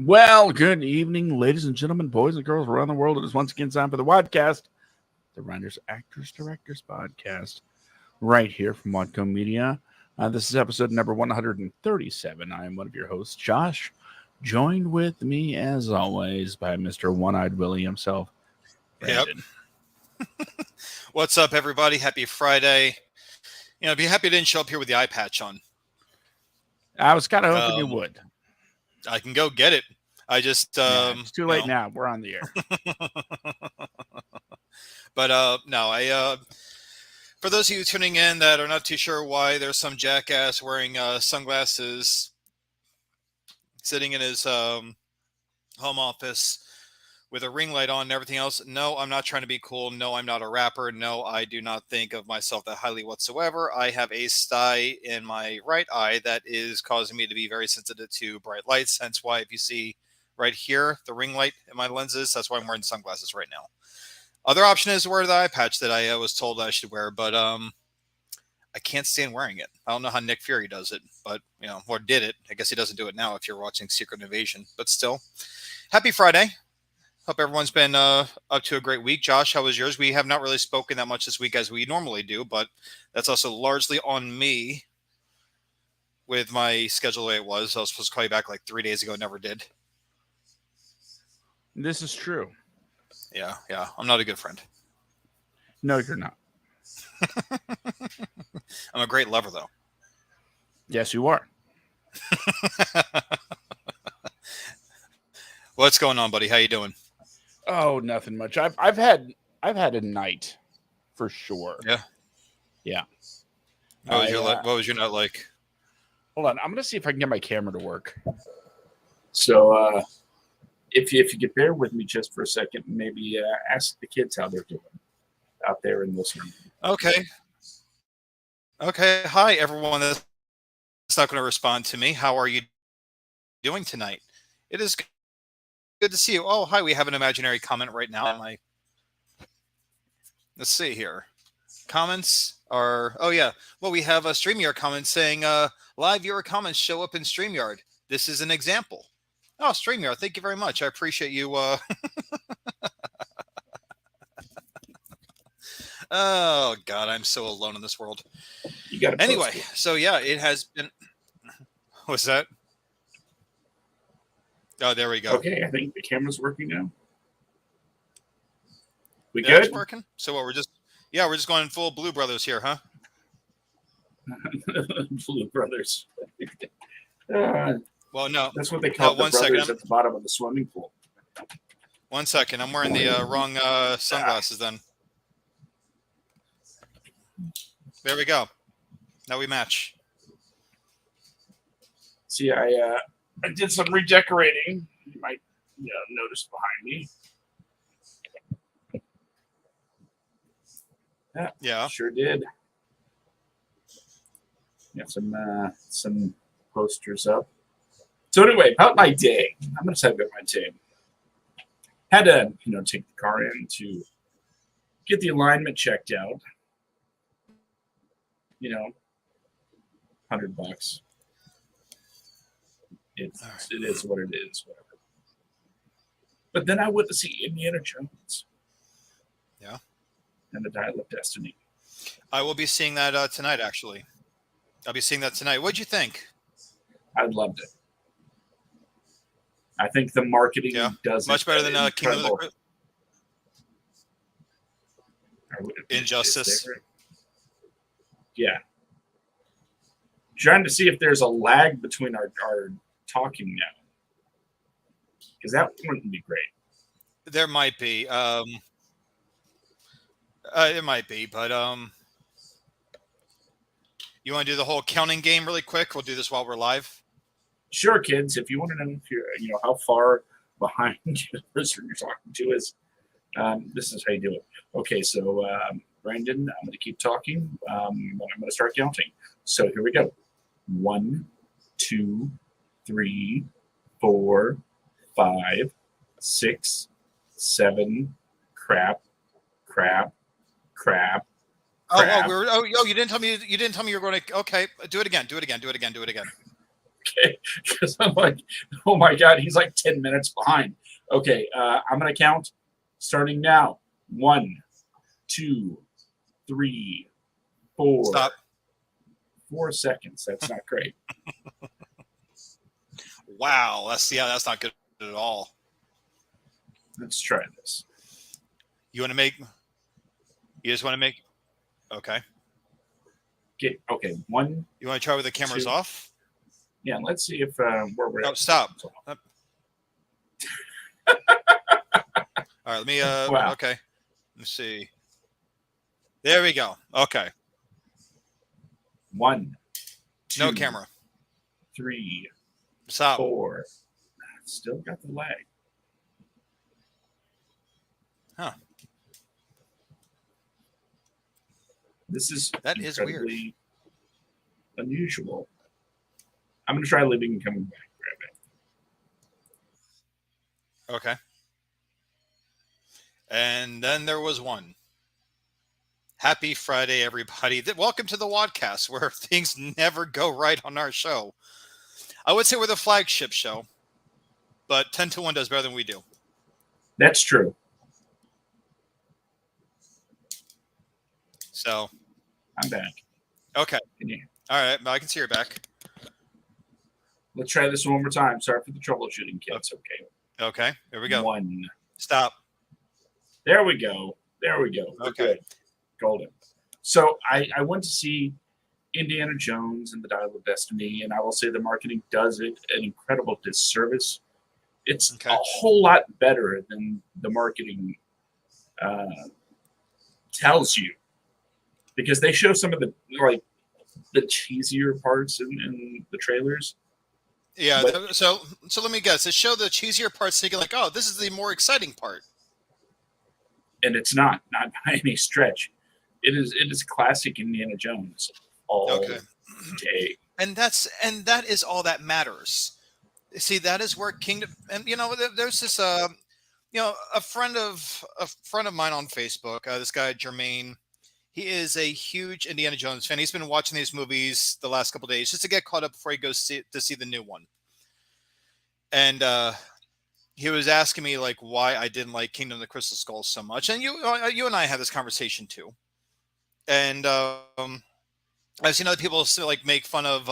Well, good evening, ladies and gentlemen, boys and girls around the world. It is once again time for the WADcast, the Writers, Actors, Directors podcast, right here from Wadco Media. This is episode number 137. I am one of your hosts, Josh, joined with me, as always, by Mr. One-Eyed Willie himself, Brandon. Yep. What's up, everybody? Happy Friday. Be happy I didn't show up here with the eye patch on. I was kind of hoping you would. I can go get it. I just it's too late now. We're on the air. But no, for those of you tuning in that are not too sure why there's some jackass wearing sunglasses sitting in his home office with a ring light on and everything else. No, I'm not trying to be cool. No, I'm not a rapper. No, I do not think of myself that highly whatsoever. I have a sty in my right eye that is causing me to be very sensitive to bright lights. Hence why if you see right here, the ring light in my lenses, that's why I'm wearing sunglasses right now. Other option is to wear the eye patch that I was told I should wear, but I can't stand wearing it. I don't know how Nick Fury does it, but, or did it. I guess he doesn't do it now if you're watching Secret Invasion, but still. Happy Friday. Hope everyone's been up to a great week. Josh, how was yours? We have not really spoken that much this week as we normally do, but that's also largely on me with my schedule the way it was. I was supposed to call you back like 3 days ago, never did. This is true. Yeah. I'm not a good friend. No, you're not. I'm a great lover, though. Yes, you are. What's going on, buddy? How you doing? Oh, nothing much. I've had a night for sure. Yeah. What was your night like? Hold on, I'm gonna see if I can get my camera to work. So, if you could bear with me just for a second, maybe ask the kids how they're doing out there in this room. Okay. Hi, everyone that's not going to respond to me. How are you doing tonight? It is good to see you. Oh, hi. We have an imaginary comment right now. Let's see here. Comments are... Oh, yeah. Well, we have a StreamYard comment saying, live viewer comments show up in StreamYard. This is an example. Oh, StreamYard, thank you very much. I appreciate you. Oh, God, I'm so alone in this world. You got anyway, so yeah, it has been... What's that? Oh, there we go. Okay, I think the camera's working now. We good? It's working? So what, we're just going full Blue Brothers here, huh? Blue Brothers. Well, no. That's what they call the brothers at the bottom of the swimming pool. 1 second. I'm wearing the wrong sunglasses then. There we go. Now we match. See, I did some redecorating. You might notice behind me. Yeah. Sure did. Got some posters up. So anyway, about my day. I'm going to talk about my day. Had to, take the car in to get the alignment checked out. $100. It is what it is, whatever. But then I went to see Indiana Jones. Yeah. And the Dial of Destiny. I will be seeing that tonight, actually. I'll be seeing that tonight. What'd you think? I loved it. I think the marketing does much better than Kingdom of the Injustice. Yeah. Trying to see if there's a lag between our talking now. Because that wouldn't be great. There might be. It might be, but you want to do the whole counting game really quick? We'll do this while we're live. Sure, kids. If you want to know if you're, how far behind the person you're talking to is, this is how you do it. Okay, so Brandon, I'm going to keep talking. I'm going to start counting. So here we go. 1, 2, 3, 4, 5, 6, 7. Crap. Oh, you didn't tell me. You didn't tell me you were going to. Okay, do it again. Okay, because I'm like, oh my god, he's like 10 minutes behind. Okay, I'm gonna count starting now. 1, 2, 3, 4. Stop. 4 seconds. That's not great. Wow, that's not good at all. Let's try this. You just want to make. Okay. Okay, 1. You want to try with the cameras 2. off? Yeah, let's see if where we're Oh, at. stop. All right, let me. Wow. Okay. Let's see. There we go. Okay. 1, 2, No camera. 3, Stop. 4. Still got the lag. Huh. This is That is weird. incredibly unusual. I'm gonna try leaving and coming back. Okay. And then there was one. Happy Friday, everybody. Welcome to the WADcast, where things never go right on our show. I would say we're the flagship show, but 10 to 1 does better than we do. That's true. So. I'm back. Okay. Yeah. All right. I can see you're back. Let's try this one more time. Sorry for the troubleshooting, kids. Okay. Okay. Here we go. 1. Stop. There we go. There we go. Okay. Good. Golden. So I went to see Indiana Jones and the Dial of Destiny, and I will say the marketing does it an incredible disservice. It's a whole lot better than the marketing tells you, because they show some of the cheesier parts in the trailers. Yeah. So let me guess. They show the cheesier parts, thinking like, oh, this is the more exciting part. And it's not by any stretch. It is classic Indiana Jones all day. And that is all that matters. See, that is where Kingdom, and there's this a friend of mine on Facebook, this guy Jermaine. He is a huge Indiana Jones fan. He's been watching these movies the last couple of days just to get caught up before he goes to see the new one. And he was asking me like why I didn't like Kingdom of the Crystal Skull so much. And you and I had this conversation too. And I've seen other people still like make fun of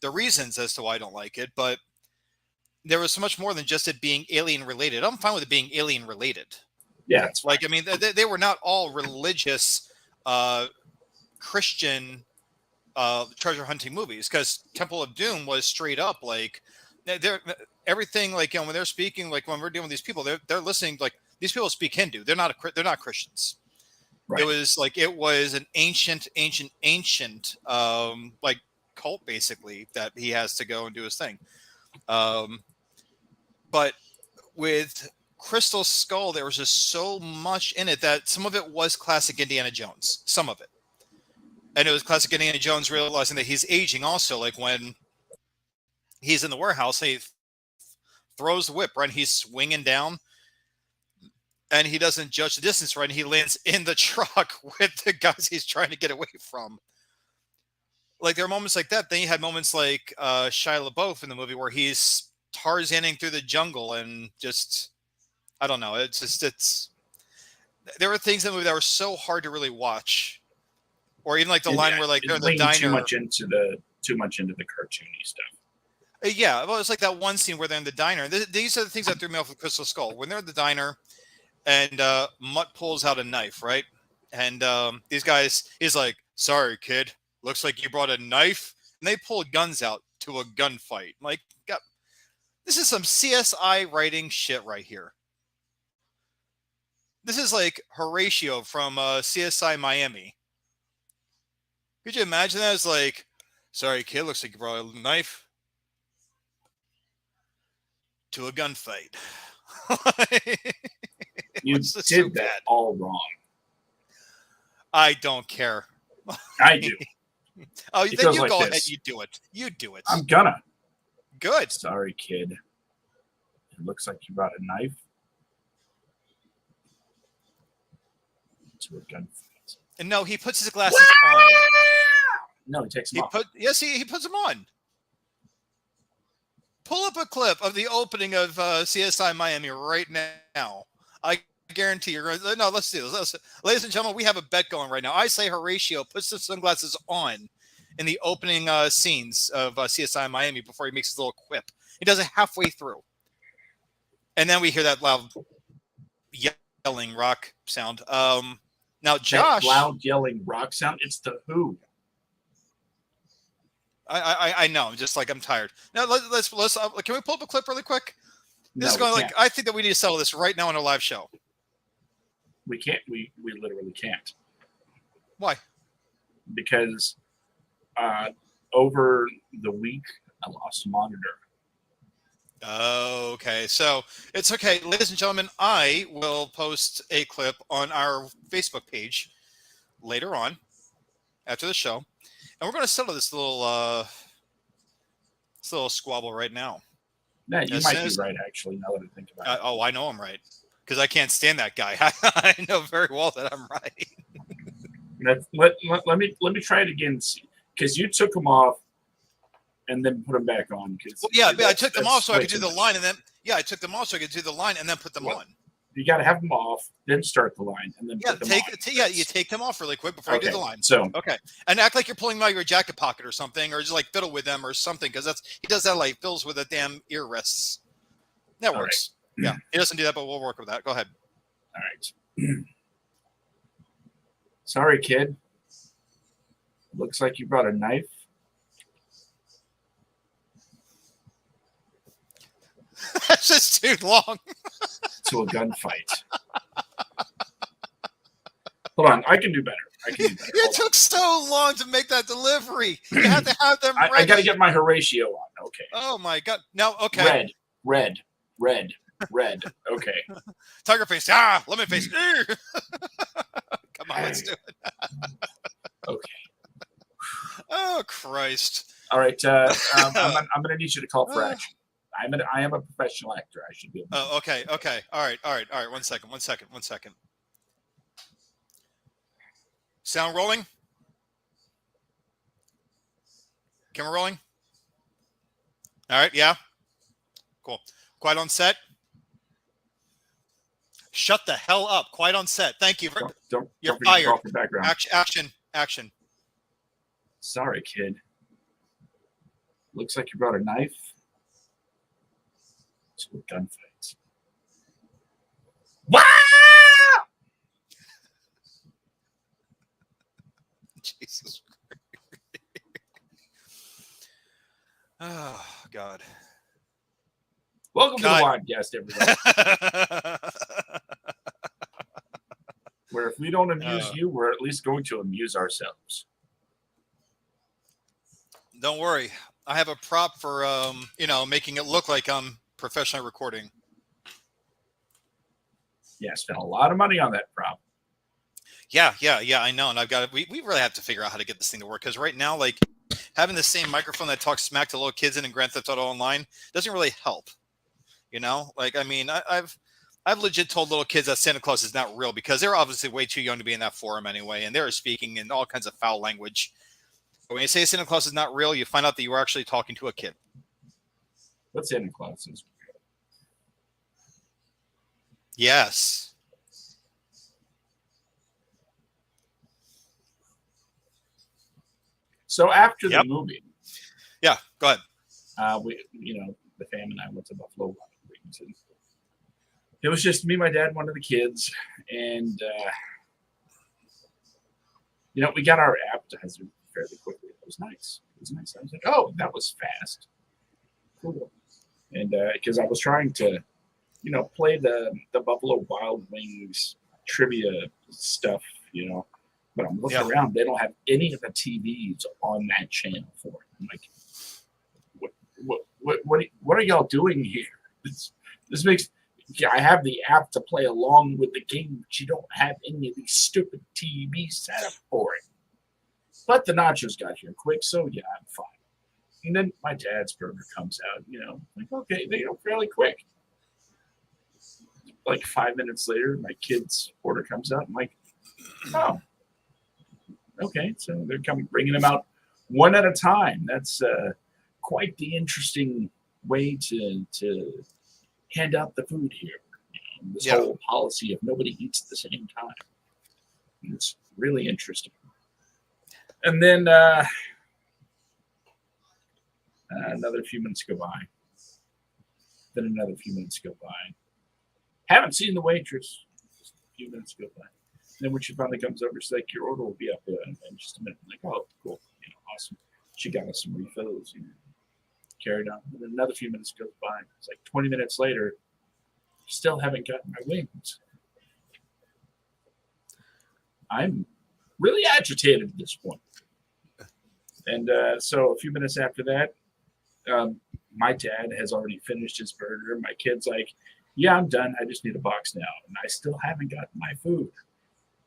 the reasons as to why I don't like it, but there was so much more than just it being alien related. I'm fine with it being alien related. Yeah, like I mean, they were not all religious Christian treasure hunting movies, because Temple of Doom was straight up like they're everything like when they're speaking, like when we're dealing with these people, they're listening, like these people speak Hindu. They're not Christians. Right. It was an ancient like cult basically that he has to go and do his thing. But with Crystal Skull, there was just so much in it that some of it was classic Indiana Jones, some of it. And it was classic Indiana Jones realizing that he's aging also, like when he's in the warehouse, he throws the whip, right? And he's swinging down. And he doesn't judge the distance, right? And he lands in the truck with the guys he's trying to get away from. Like, there are moments like that. Then you had moments like Shia LaBeouf in the movie where he's Tarzaning through the jungle and just, I don't know. There were things in the movie that were so hard to really watch. Or even like the line where like they're in the diner. Too much into the cartoony stuff. Yeah, well, it's like that one scene where they're in the diner. These are the things that threw me off with Crystal Skull. When they're in the diner, and Mutt pulls out a knife, right? And these guys, he's like, "Sorry, kid. Looks like you brought a knife." And they pull guns out to a gunfight. Like, God, this is some CSI writing shit right here. This is like Horatio from CSI Miami. Could you imagine that? It's like, "Sorry, kid. Looks like you brought a knife to a gunfight." You did so that all wrong. I don't care. I do. Oh, then you like go ahead. You do it. You do it. I'm gonna. Good. Sorry, kid. It looks like you brought a knife to a gunfight. And no, he puts his glasses on. No, he takes them off. He puts them on. pull up a clip of the opening of CSI Miami right now. I guarantee you're going to... No, let's do this. Ladies and gentlemen, we have a bet going right now. I say Horatio puts the sunglasses on in the opening scenes of CSI Miami before he makes his little quip. He does it halfway through. And then we hear that loud yelling rock sound. Now, Josh... That loud yelling rock sound, it's the Who. I know. Just like I'm tired. Now let's can we pull up a clip really quick? This is No, going I think that we need to settle this right now on a live show. We can't. We literally can't. Why? Because over the week I lost a monitor. Oh, okay. So it's okay, ladies and gentlemen. I will post a clip on our Facebook page later on after the show. And we're going to settle this little squabble right now. Yeah, you might be right, actually, now that I think about it. I know I'm right. Because I can't stand that guy. I know very well that I'm right. Let me try it again. Because you took them off and then put them back on. I took them off so I could do the line. And then, I took them off so I could do the line and then put them on. You got to have them off, then start the line, and then put them on. You take them off really quick before you do the line. So and act like you're pulling them out of your jacket pocket or something, or just like fiddle with them or something, because he does that like fiddles with the damn ear rests. That works. Right. Yeah, he doesn't do that, but we'll work with that. Go ahead. All right. Sorry, kid. Looks like you brought a knife. That's just too long. To a gunfight. Hold on, I can do better. It took so long to make that delivery. You have to have them ready. I got to get my Horatio on. Okay. Oh my God. Now, okay. Red. Okay. Tiger face. Lemon face. Come on, let's do it. Okay. Oh Christ. All right. I'm going to need you to call for action. I am a professional actor. I should be able to. Oh, okay. All right. One second. Sound rolling? Camera rolling? All right, yeah. Cool. Quiet on set. Shut the hell up. Quiet on set. Thank you. You're fired. Action. Sorry, kid. Looks like you brought a knife. To a gunfight. Wow! Jesus Christ. Oh, God. Welcome to the WADcast, everybody. Where if we don't amuse you, we're at least going to amuse ourselves. Don't worry. I have a prop for, making it look like I'm professionally recording. Yeah, spent a lot of money on that prop. Yeah, I know. And I've got we really have to figure out how to get this thing to work, because right now, like, having the same microphone that talks smack to little kids in Grand Theft Auto Online doesn't really help. Like, I mean, I've legit told little kids that Santa Claus is not real, because they're obviously way too young to be in that forum anyway, and they're speaking in all kinds of foul language. But when you say Santa Claus is not real, you find out that you were actually talking to a kid. What Santa Claus is real? Yes. So after the movie, yeah, go ahead. The fam and I went to Buffalo. It was just me, my dad, one of the kids, and we got our appetizer fairly quickly. It was nice. I was like, oh, that was fast. Cool. And because I was trying to, play the Buffalo Wild Wings trivia stuff, but I'm looking around. They don't have any of the TVs on that channel for it. I'm like, what are y'all doing here? This makes. Yeah, I have the app to play along with the game, but you don't have any of these stupid TV set up for it. But the nachos got here quick, so yeah, I'm fine. And then my dad's burger comes out, like, okay, they go fairly quick. Like 5 minutes later, my kid's order comes out. I'm like, oh, okay. So they're bringing them out one at a time. That's quite the interesting way to hand out the food here. This Yeah. whole policy of nobody eats at the same time. And it's really interesting. And then another few minutes go by. Then another few minutes go by. Haven't seen the waitress. Just a few minutes go by. And then when she finally comes over, she's like, "Your order will be up in just a minute." I'm like, "Oh, cool, awesome." She got us some refills. Carried on. And then another few minutes goes by. It's like 20 minutes later. Still haven't gotten my wings. I'm really agitated at this point. And so a few minutes after that, my dad has already finished his burger. My kid's like, "Yeah, I'm done. I just need a box now." And I still haven't gotten my food.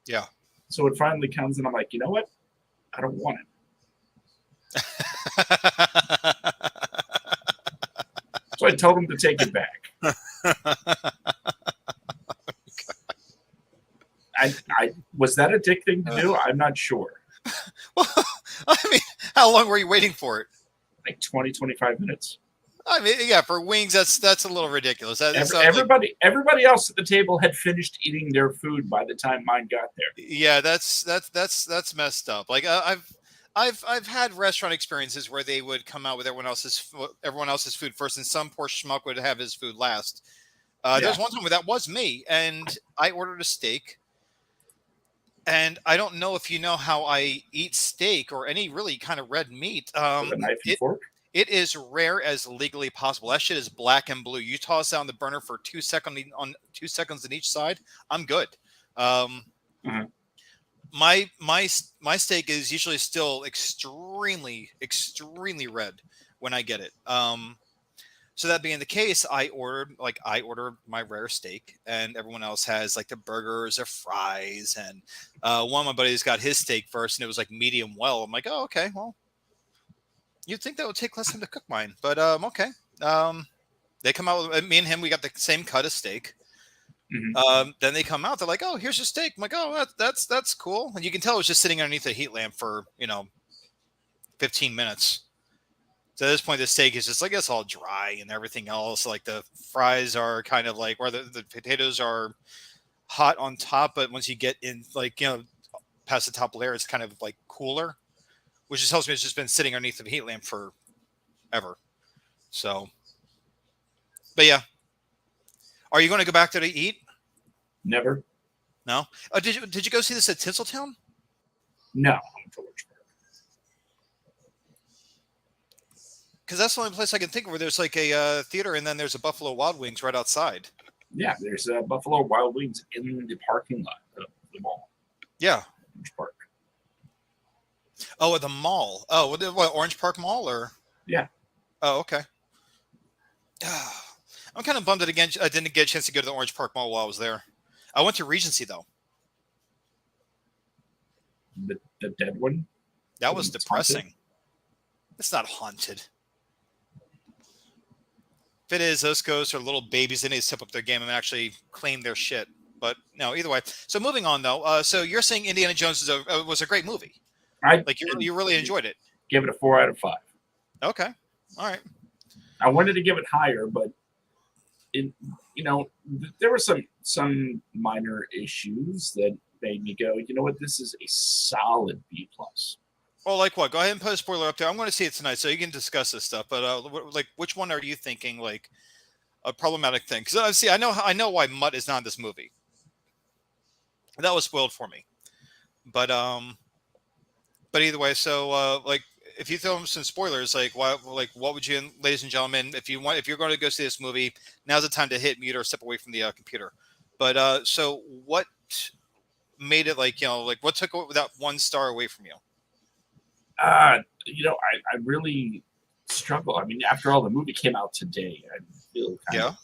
Yeah. So it finally comes, and I'm like, "You know what? I don't want it." So I told him to take it back. I was that a dick thing to do? I'm not sure. Well, I mean, how long were you waiting for it? Like 20, 25 minutes. I mean, yeah, for wings, that's a little ridiculous. Everybody else at the table had finished eating their food by the time mine got there. Yeah, that's messed up. Like I've had restaurant experiences where they would come out with everyone else's food first, and some poor schmuck would have his food last. There's one time where that was me, and I ordered a steak. And I don't know if you know how I eat steak or any really kind of red meat. With a knife and fork? It is rare as legally possible. That shit is black and blue. You toss it on the burner for 2 seconds on 2 seconds on each side. I'm good. My steak is usually still extremely red when I get it. So that being the case, I ordered my rare steak, and everyone else has like the burgers or fries. And one of my buddies got his steak first, and it was like medium well. I'm like, oh, okay, well, you'd think that would take less time to cook mine, but okay. They come out with me and him. We got the same cut of steak. Mm-hmm. Then they come out. They're like, "Oh, here's your steak." I'm like, "Oh, that's cool." And you can tell it was just sitting underneath a heat lamp for 15 minutes. So at this point, the steak is just like it's all dry and everything else. Like the fries are kind of like where the potatoes are hot on top, but once you get in, past the top layer, it's kind of like cooler, which just tells me it's just been sitting underneath the heat lamp forever. So, but yeah, are you going to go back there to eat? Never. No. Did you go see this at Tinseltown? No, I went to Lynchburg. Because that's the only place I can think of where there's like a theater, and then there's a Buffalo Wild Wings right outside. Yeah, there's Buffalo Wild Wings in the parking lot of the mall. Yeah. Orange Park. Oh, at the mall. Oh, what Orange Park Mall or? Yeah. Oh, okay. I'm kind of bummed that again. I didn't get a chance to go to the Orange Park Mall while I was there. I went to Regency though. The dead one. That was depressing. Haunted? It's not haunted. If it is, those ghosts are little babies. They need to step up their game and actually claim their shit. But no, either way. So moving on though. So you're saying Indiana Jones was a great movie. You really enjoyed it. Give it a 4 out of 5. Okay. All right. I wanted to give it higher, but there were some minor issues that made me go, you know what, this is a solid B+. Well, like what? Go ahead and put a spoiler up there. I'm going to see it tonight, so you can discuss this stuff. But which one are you thinking like a problematic thing? Because see, I know why Mutt is not in this movie. That was spoiled for me. But either way, so if you throw them some spoilers, what would you, ladies and gentlemen, if you're going to go see this movie, now's the time to hit mute or step away from the computer. But so what made it what took that 1 star away from you? I really struggle. I mean, after all, the movie came out today. I feel kind of.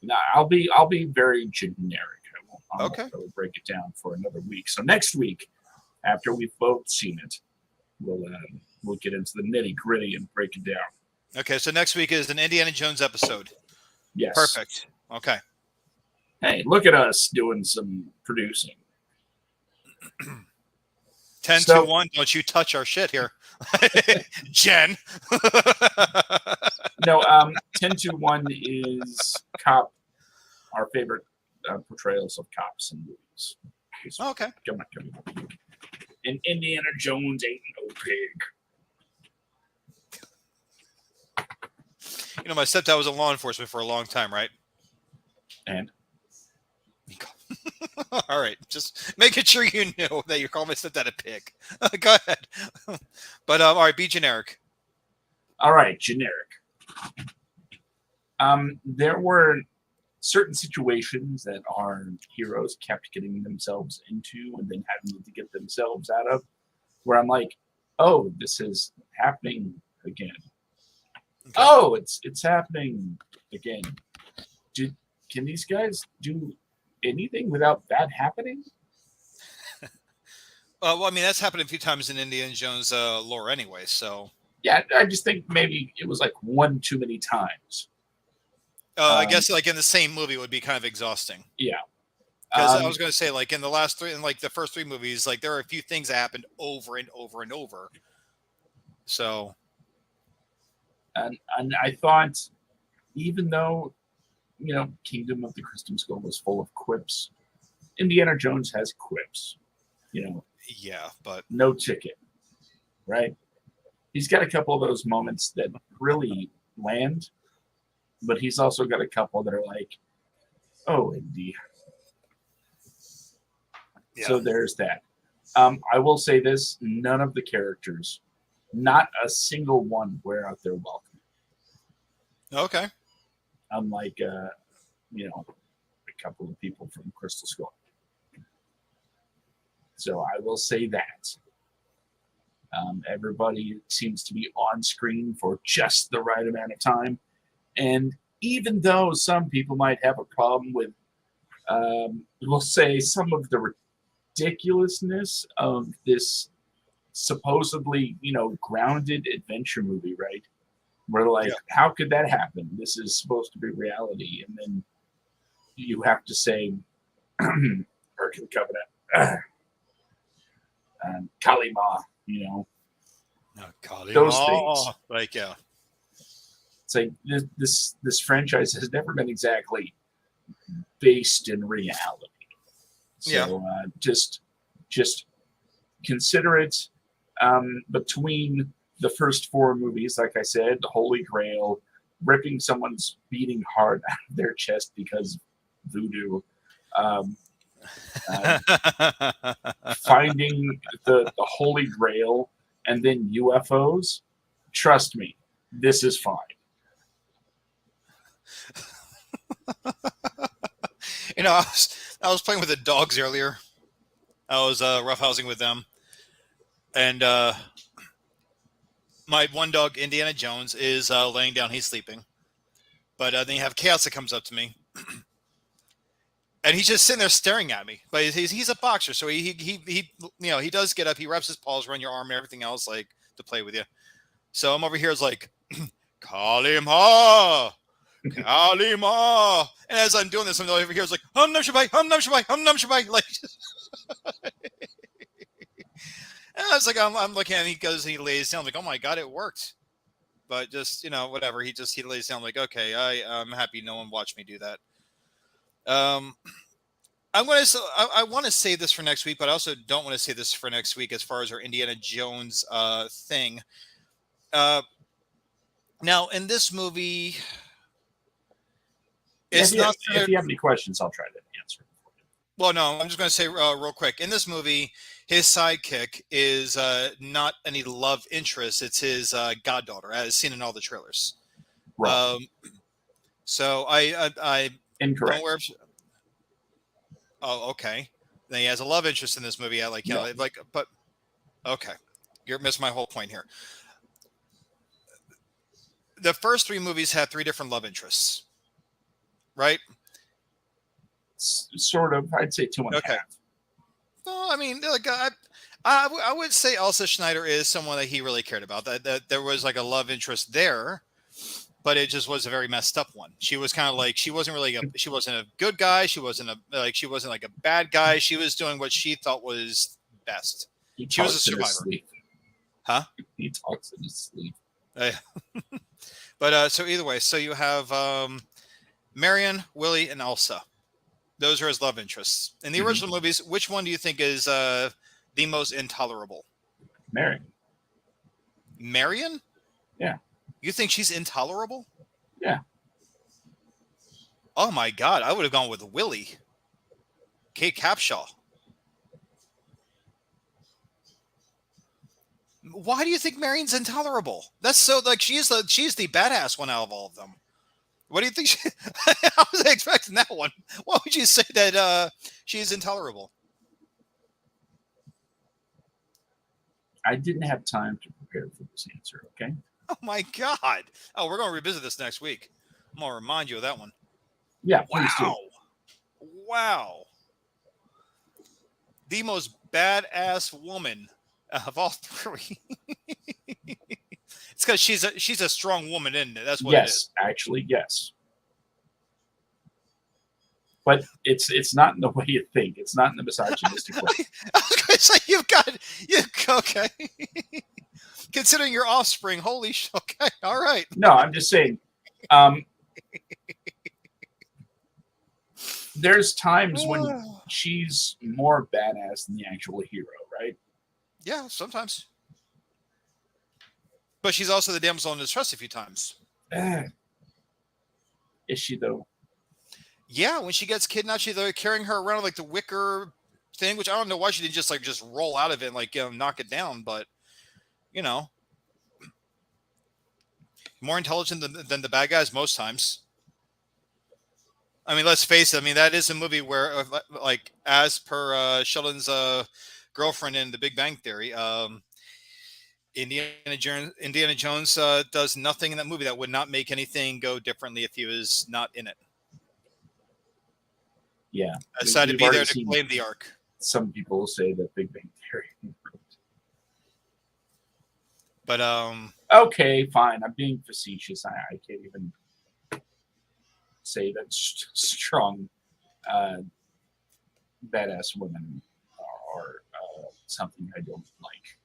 No, I'll be very generic. I won't really break it down for another week. So next week, after we've both seen it, we'll get into the nitty gritty and break it down. Okay, so next week is an Indiana Jones episode. Yes. Perfect. Okay. Hey, look at us doing some producing. 10 to So 1. Don't you touch our shit here, Jen. no, 10-1 is cop. Our favorite portrayals of cops in movies. Okay. Come on. And Indiana Jones ain't no pig. My stepdad was in law enforcement for a long time, right? And all right, just making sure you know that you're calling my stepdad a pig. Go ahead. But all right, be generic. all right, generic. There were certain situations that our heroes kept getting themselves into and then having to get themselves out of, where I'm like, oh, this is happening again. Okay. Oh, it's happening again. Can these guys do anything without that happening? Well, I mean, that's happened a few times in Indiana Jones lore anyway, so... Yeah, I just think maybe it was like one too many times. I guess like in the same movie would be kind of exhausting. Yeah. Because I was going to say, like in the last three, in like the first three movies, like there are a few things that happened over and over and over. So... And I thought, even though, Kingdom of the Crystal Skull was full of quips, Indiana Jones has quips. Yeah, but no ticket, right? He's got a couple of those moments that really land, but he's also got a couple that are like, oh, Indy. Yeah. So there's that. I will say this: none of the characters, not a single one, wear out their welcome. Okay. Unlike, a couple of people from Crystal Skull. So I will say that. Everybody seems to be on screen for just the right amount of time. And even though some people might have a problem with, we'll say, some of the ridiculousness of this supposedly, grounded adventure movie, right? We're like, how could that happen? This is supposed to be reality. And then you have to say, Ark of the Covenant, Kali Ma, Kali those Ma. things. Like, yeah. It's like this franchise has never been exactly based in reality. So just consider it between the first four movies, like I said, the Holy Grail, ripping someone's beating heart out of their chest because voodoo, finding the Holy Grail, and then UFOs. Trust me, this is fine. I was playing with the dogs earlier. I was roughhousing with them, and my one dog, Indiana Jones, is laying down. He's sleeping, but then you have Chaos that comes up to me, and he's just sitting there staring at me. But he's a boxer, so he does get up. He wraps his paws around your arm and everything else, like to play with you. So I'm over here, it's like, Kali Ma, Kali Ma. And as I'm doing this, I'm over here, it's like, Hum Nam Shabai, Hum Nam Shabai, Hum Nam Shabai. Like, and I was like, I'm looking at him, he goes and he lays down. I'm like, oh my God, it worked. But just, whatever. He lays down, like, okay, I'm happy no one watched me do that. I want to say this for next week, but I also don't want to say this for next week as far as our Indiana Jones thing. Now, in this movie, if you have any questions, I'll try to answer. Well, no, I'm just going to say real quick. In this movie, his sidekick is not any love interest. It's his goddaughter, as seen in all the trailers. Right. So I incorrect. Oh, okay. Then he has a love interest in this movie. I like, but okay, you're missing my whole point here. The first three movies had three different love interests, right? Sort of. I'd say 2.5. Well, I mean, like I would say Elsa Schneider is someone that he really cared about. That there was like a love interest there, but it just was a very messed up one. She was kind of like she wasn't a good guy. She wasn't like a bad guy. She was doing what she thought was best. He She was a talks in his survivor. sleep. Huh? He talks in his sleep. But so either way, so you have Marion, Willie, and Elsa. Those are his love interests. In the original movies, which one do you think is the most intolerable? Marion. Marion? Yeah. You think she's intolerable? Yeah. Oh my God, I would have gone with Willie. Kate Capshaw. Why do you think Marion's intolerable? That's so like she's the badass one out of all of them. What do you think? I was expecting that one. Why would you say that she's intolerable? I didn't have time to prepare for this answer. Okay. Oh my God! Oh, we're going to revisit this next week. I'm going to remind you of that one. Yeah. Please do. Wow! The most badass woman of all three. It's because she's a strong woman, isn't it? That's what it is. Actually, yes. But it's not in the way you think. It's not in the misogynistic way. I was going to say okay. Considering your offspring, holy shit. Okay, all right. No, I'm just saying. There's times when she's more badass than the actual hero, right? Yeah, sometimes. But she's also the damsel in distress a few times. Is she though? Yeah, when she gets kidnapped, they're carrying her around like the wicker thing, which I don't know why she didn't just roll out of it and knock it down, but more intelligent than the bad guys most times. I mean, let's face it. I mean, that is a movie where, like, as per Sheldon's girlfriend in The Big Bang Theory, Indiana Jones does nothing in that movie that would not make anything go differently if he was not in it. Yeah. Decided to be there to claim the ark. Some people say that Big Bang Theory. But okay, fine. I'm being facetious. I can't even say that strong badass women are something I don't like.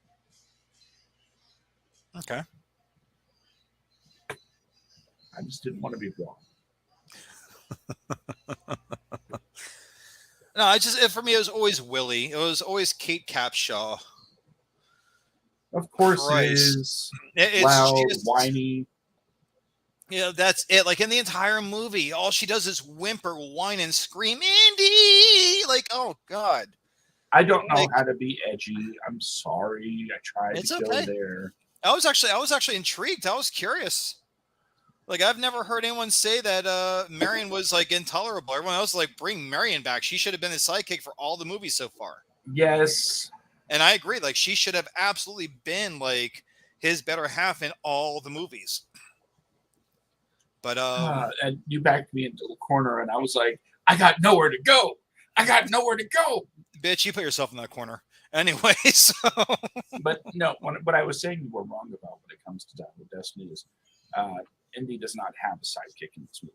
Okay. I just didn't want to be wrong. No, for me, it was always Willie. It was always Kate Capshaw. Of course it is. It's loud, whiny. Yeah, that's it. Like in the entire movie, all she does is whimper, whine, and scream, Indy! Like, oh God. I don't know how to be edgy. I'm sorry. I tried to go there. I was actually intrigued. I was curious. Like, I've never heard anyone say that Marion was like intolerable. Everyone else like, bring Marion back. She should have been the sidekick for all the movies so far. Yes. And I agree. Like, she should have absolutely been like his better half in all the movies. But and you backed me into the corner, and I was like, I got nowhere to go. Bitch, you put yourself in that corner. Anyway, so. But no, what I was saying you were wrong about when it comes to Dial of Destiny is Indy does not have a sidekick in this movie.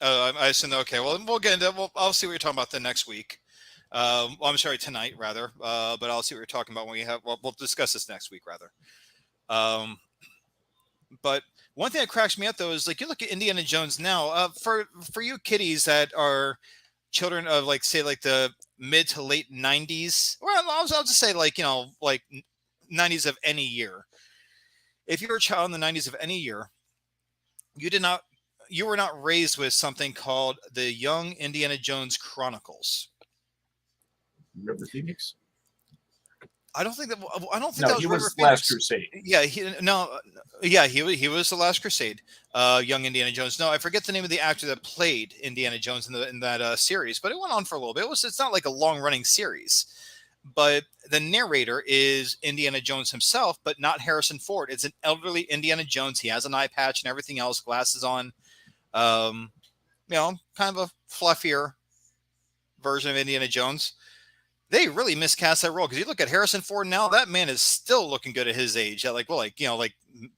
I assume. Okay, well, we'll get into. I'll see what you're talking about the next week. I'm sorry, tonight rather. But I'll see what you're talking about when we have. Well, we'll discuss this next week rather. But one thing that cracks me up though is like you look at Indiana Jones now. For you kiddies that are children of like say like the mid to late 90s. Well, I'll just say like like 90s of any year. If you were a child in the 90s of any year, you were not raised with something called the Young Indiana Jones Chronicles. River Phoenix? I don't think that was he was River Last Phoenix. Crusade. Yeah, he was the Last Crusade. Young Indiana Jones. No, I forget the name of the actor that played Indiana Jones in that series, but it went on for a little bit. It's not like a long running series. But the narrator is Indiana Jones himself, but not Harrison Ford. It's an elderly Indiana Jones. He has an eye patch and everything else, glasses on. Kind of a fluffier version of Indiana Jones. They really miscast that role because you look at Harrison Ford now. That man is still looking good at his age. At like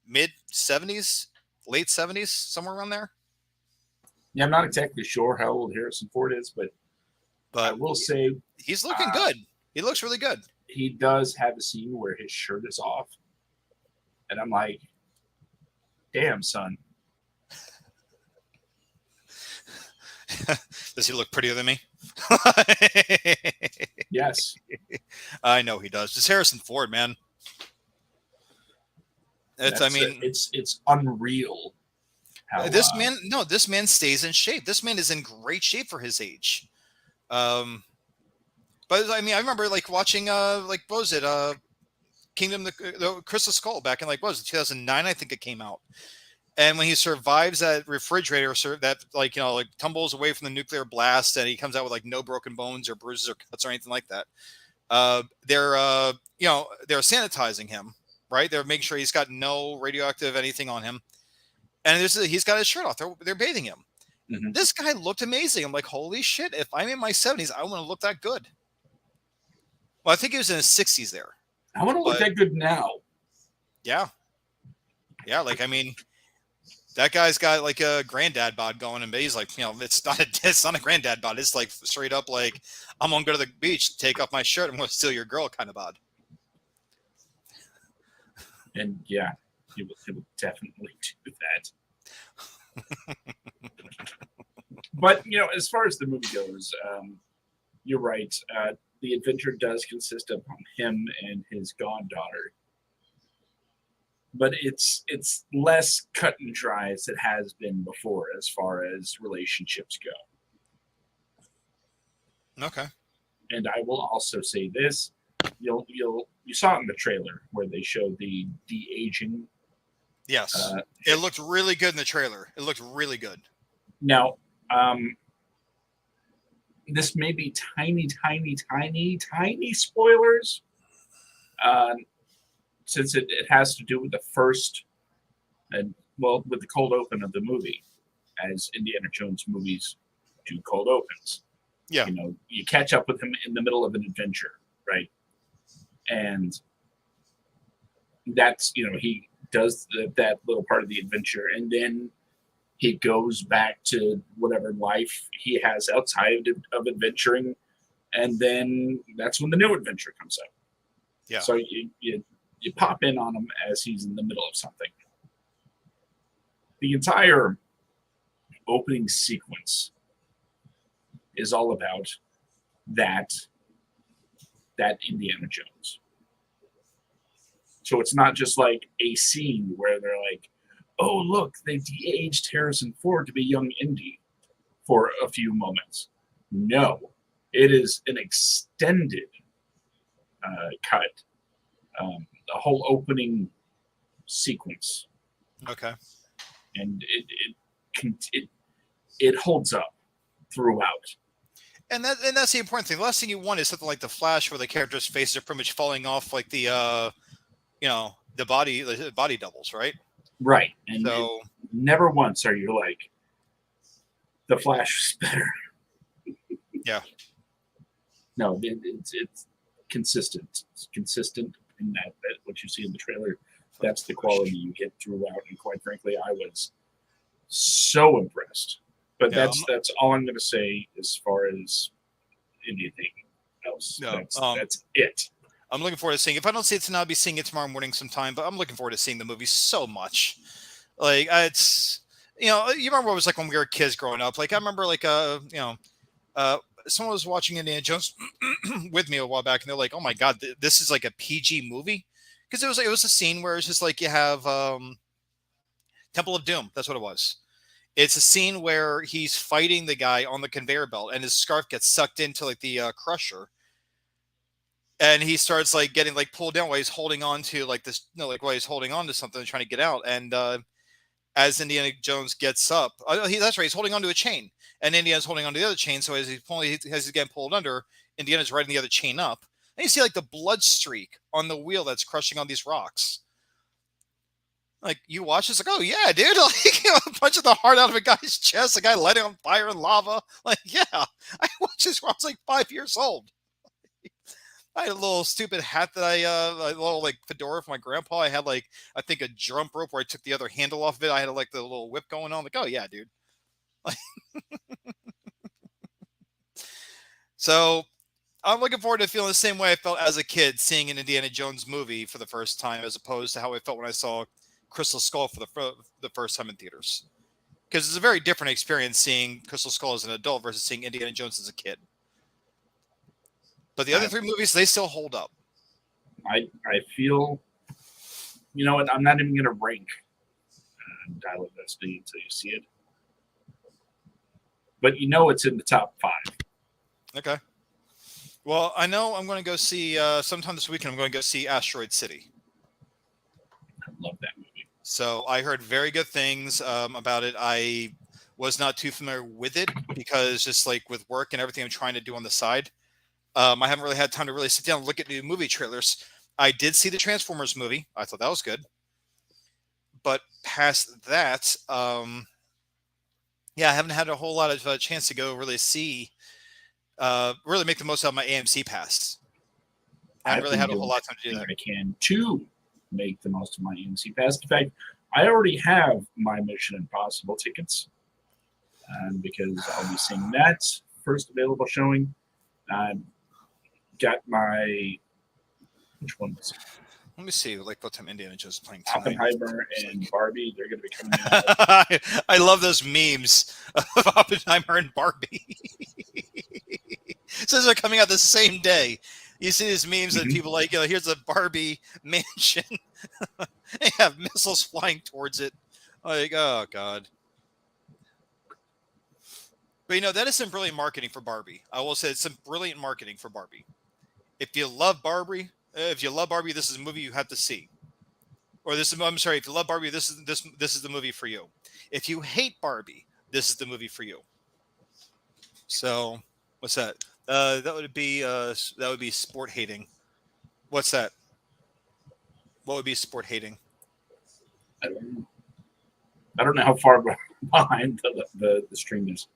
mid 70s, late 70s, somewhere around there. Yeah, I'm not exactly sure how old Harrison Ford is, but I will say he's looking good. He looks really good. He does have a scene where his shirt is off, and I'm like, damn, son. Does he look prettier than me? Yes. I know he does. It's Harrison Ford, man. It's unreal how this man stays in shape. This man is in great shape for his age. But I mean, I remember like watching what was it? Kingdom the Crystal Skull back in like what was it, 2009, I think it came out. And when he survives that refrigerator that like tumbles away from the nuclear blast, and he comes out with like no broken bones or bruises or cuts or anything like that. They're sanitizing him, right? They're making sure he's got no radioactive anything on him, and he's got his shirt off. They're bathing him. Mm-hmm. This guy looked amazing. I'm like, holy shit! If I'm in my 70s, I want to look that good. Well, I think he was in his 60s there. I want to look that good now. Yeah. Like I mean, that guy's got like a granddad bod going, and he's like, it's not a granddad bod. It's like straight up like, I'm gonna go to the beach, take off my shirt, I'm gonna steal your girl kind of bod. And yeah, he will definitely do that. But as far as the movie goes, you're right. The adventure does consist of him and his goddaughter. But it's less cut and dry as it has been before as far as relationships go. Okay. And I will also say this: you saw it in the trailer where they showed the de-aging. Yes, it looked really good in the trailer. It looked really good. Now, this may be tiny spoilers. Since it has to do with the first, with the cold open of the movie, as Indiana Jones movies do cold opens. Yeah. You catch up with him in the middle of an adventure, right? And that's, he does that little part of the adventure, and then he goes back to whatever life he has outside of adventuring, and then that's when the new adventure comes out. Yeah. So you pop in on him as he's in the middle of something. The entire opening sequence is all about that Indiana Jones. So it's not just like a scene where they're like, oh, look, they de-aged Harrison Ford to be young Indy for a few moments. No, it is an extended cut. The whole opening sequence. Okay. And it holds up throughout. And that's the important thing. The last thing you want is something like The Flash, where the characters' faces are pretty much falling off, like the body doubles, right? Right. And so never once are you like, The Flash is better. Yeah. No, it's consistent. It's consistent in that what you see in the trailer. That's the quality you get throughout. And quite frankly, I was so impressed. But that's all I'm going to say as far as anything else. No, that's it. I'm looking forward to seeing. If I don't see it tonight, I'll be seeing it tomorrow morning sometime. But I'm looking forward to seeing the movie so much. Like it's, you remember what it was like when we were kids growing up. Like I remember, like someone was watching Indiana Jones with me a while back, and they're like, "Oh my god, this is like a PG movie," because it was a scene where it's just like you have Temple of Doom. That's what it was. It's a scene where he's fighting the guy on the conveyor belt, and his scarf gets sucked into like the crusher, and he starts like getting like pulled down while he's holding on to like this, while he's holding on to something and trying to get out. And as Indiana Jones gets up, that's right, he's holding onto a chain, and Indiana's holding onto the other chain. So as he's getting pulled under, Indiana's riding the other chain up, and you see like the blood streak on the wheel that's crushing on these rocks. Like you watch, it's like, oh yeah, dude, like punching the heart out of a guy's chest, a guy lighting on fire in lava. Like, yeah, I watched this when I was like 5 years old. I had a little stupid hat that a little like fedora for my grandpa. I had like, I think a jump rope where I took the other handle off of it. I had like the little whip going on. Like, oh yeah, dude. So I'm looking forward to feeling the same way I felt as a kid seeing an Indiana Jones movie for the first time, as opposed to how I felt when I saw Crystal Skull for the first time in theaters. Because it's a very different experience seeing Crystal Skull as an adult versus seeing Indiana Jones as a kid. But the other I, three movies, they still hold up. I feel, you know what? I'm not even going to rank Dial of Destiny until you see it. But you know it's in the top 5. Okay. Well, I know I'm going to go see, sometime this weekend, I'm going to go see Asteroid City. I love that movie. So I heard very good things about it. I was not too familiar with it because just like with work and everything I'm trying to do on the side, I haven't really had time to really sit down and look at new movie trailers. I did see the Transformers movie. I thought that was good. But past that, yeah, I haven't had a whole lot of chance to go really see, really make the most out of my AMC pass. I haven't really had a whole lot of time to do that. I can to make the most of my AMC pass. In fact, I already have my Mission Impossible tickets because I'll be seeing that first available showing. Got my, which one was it? Let me see, like what time Indiana Jones is playing tonight. Oppenheimer and Barbie. They're going to be coming out. I love those memes of Oppenheimer and Barbie. Says they're coming out the same day. You see these memes that people like, here's a Barbie mansion. They have missiles flying towards it. Like, oh God. But that is some brilliant marketing for Barbie. I will say it's some brilliant marketing for Barbie. If you love Barbie, this is a movie you have to see. Or I'm sorry, if you love Barbie, this is the movie for you. If you hate Barbie, this is the movie for you. So, what's that? That would be sport hating. What's that? What would be sport hating? I don't know how far behind the stream is.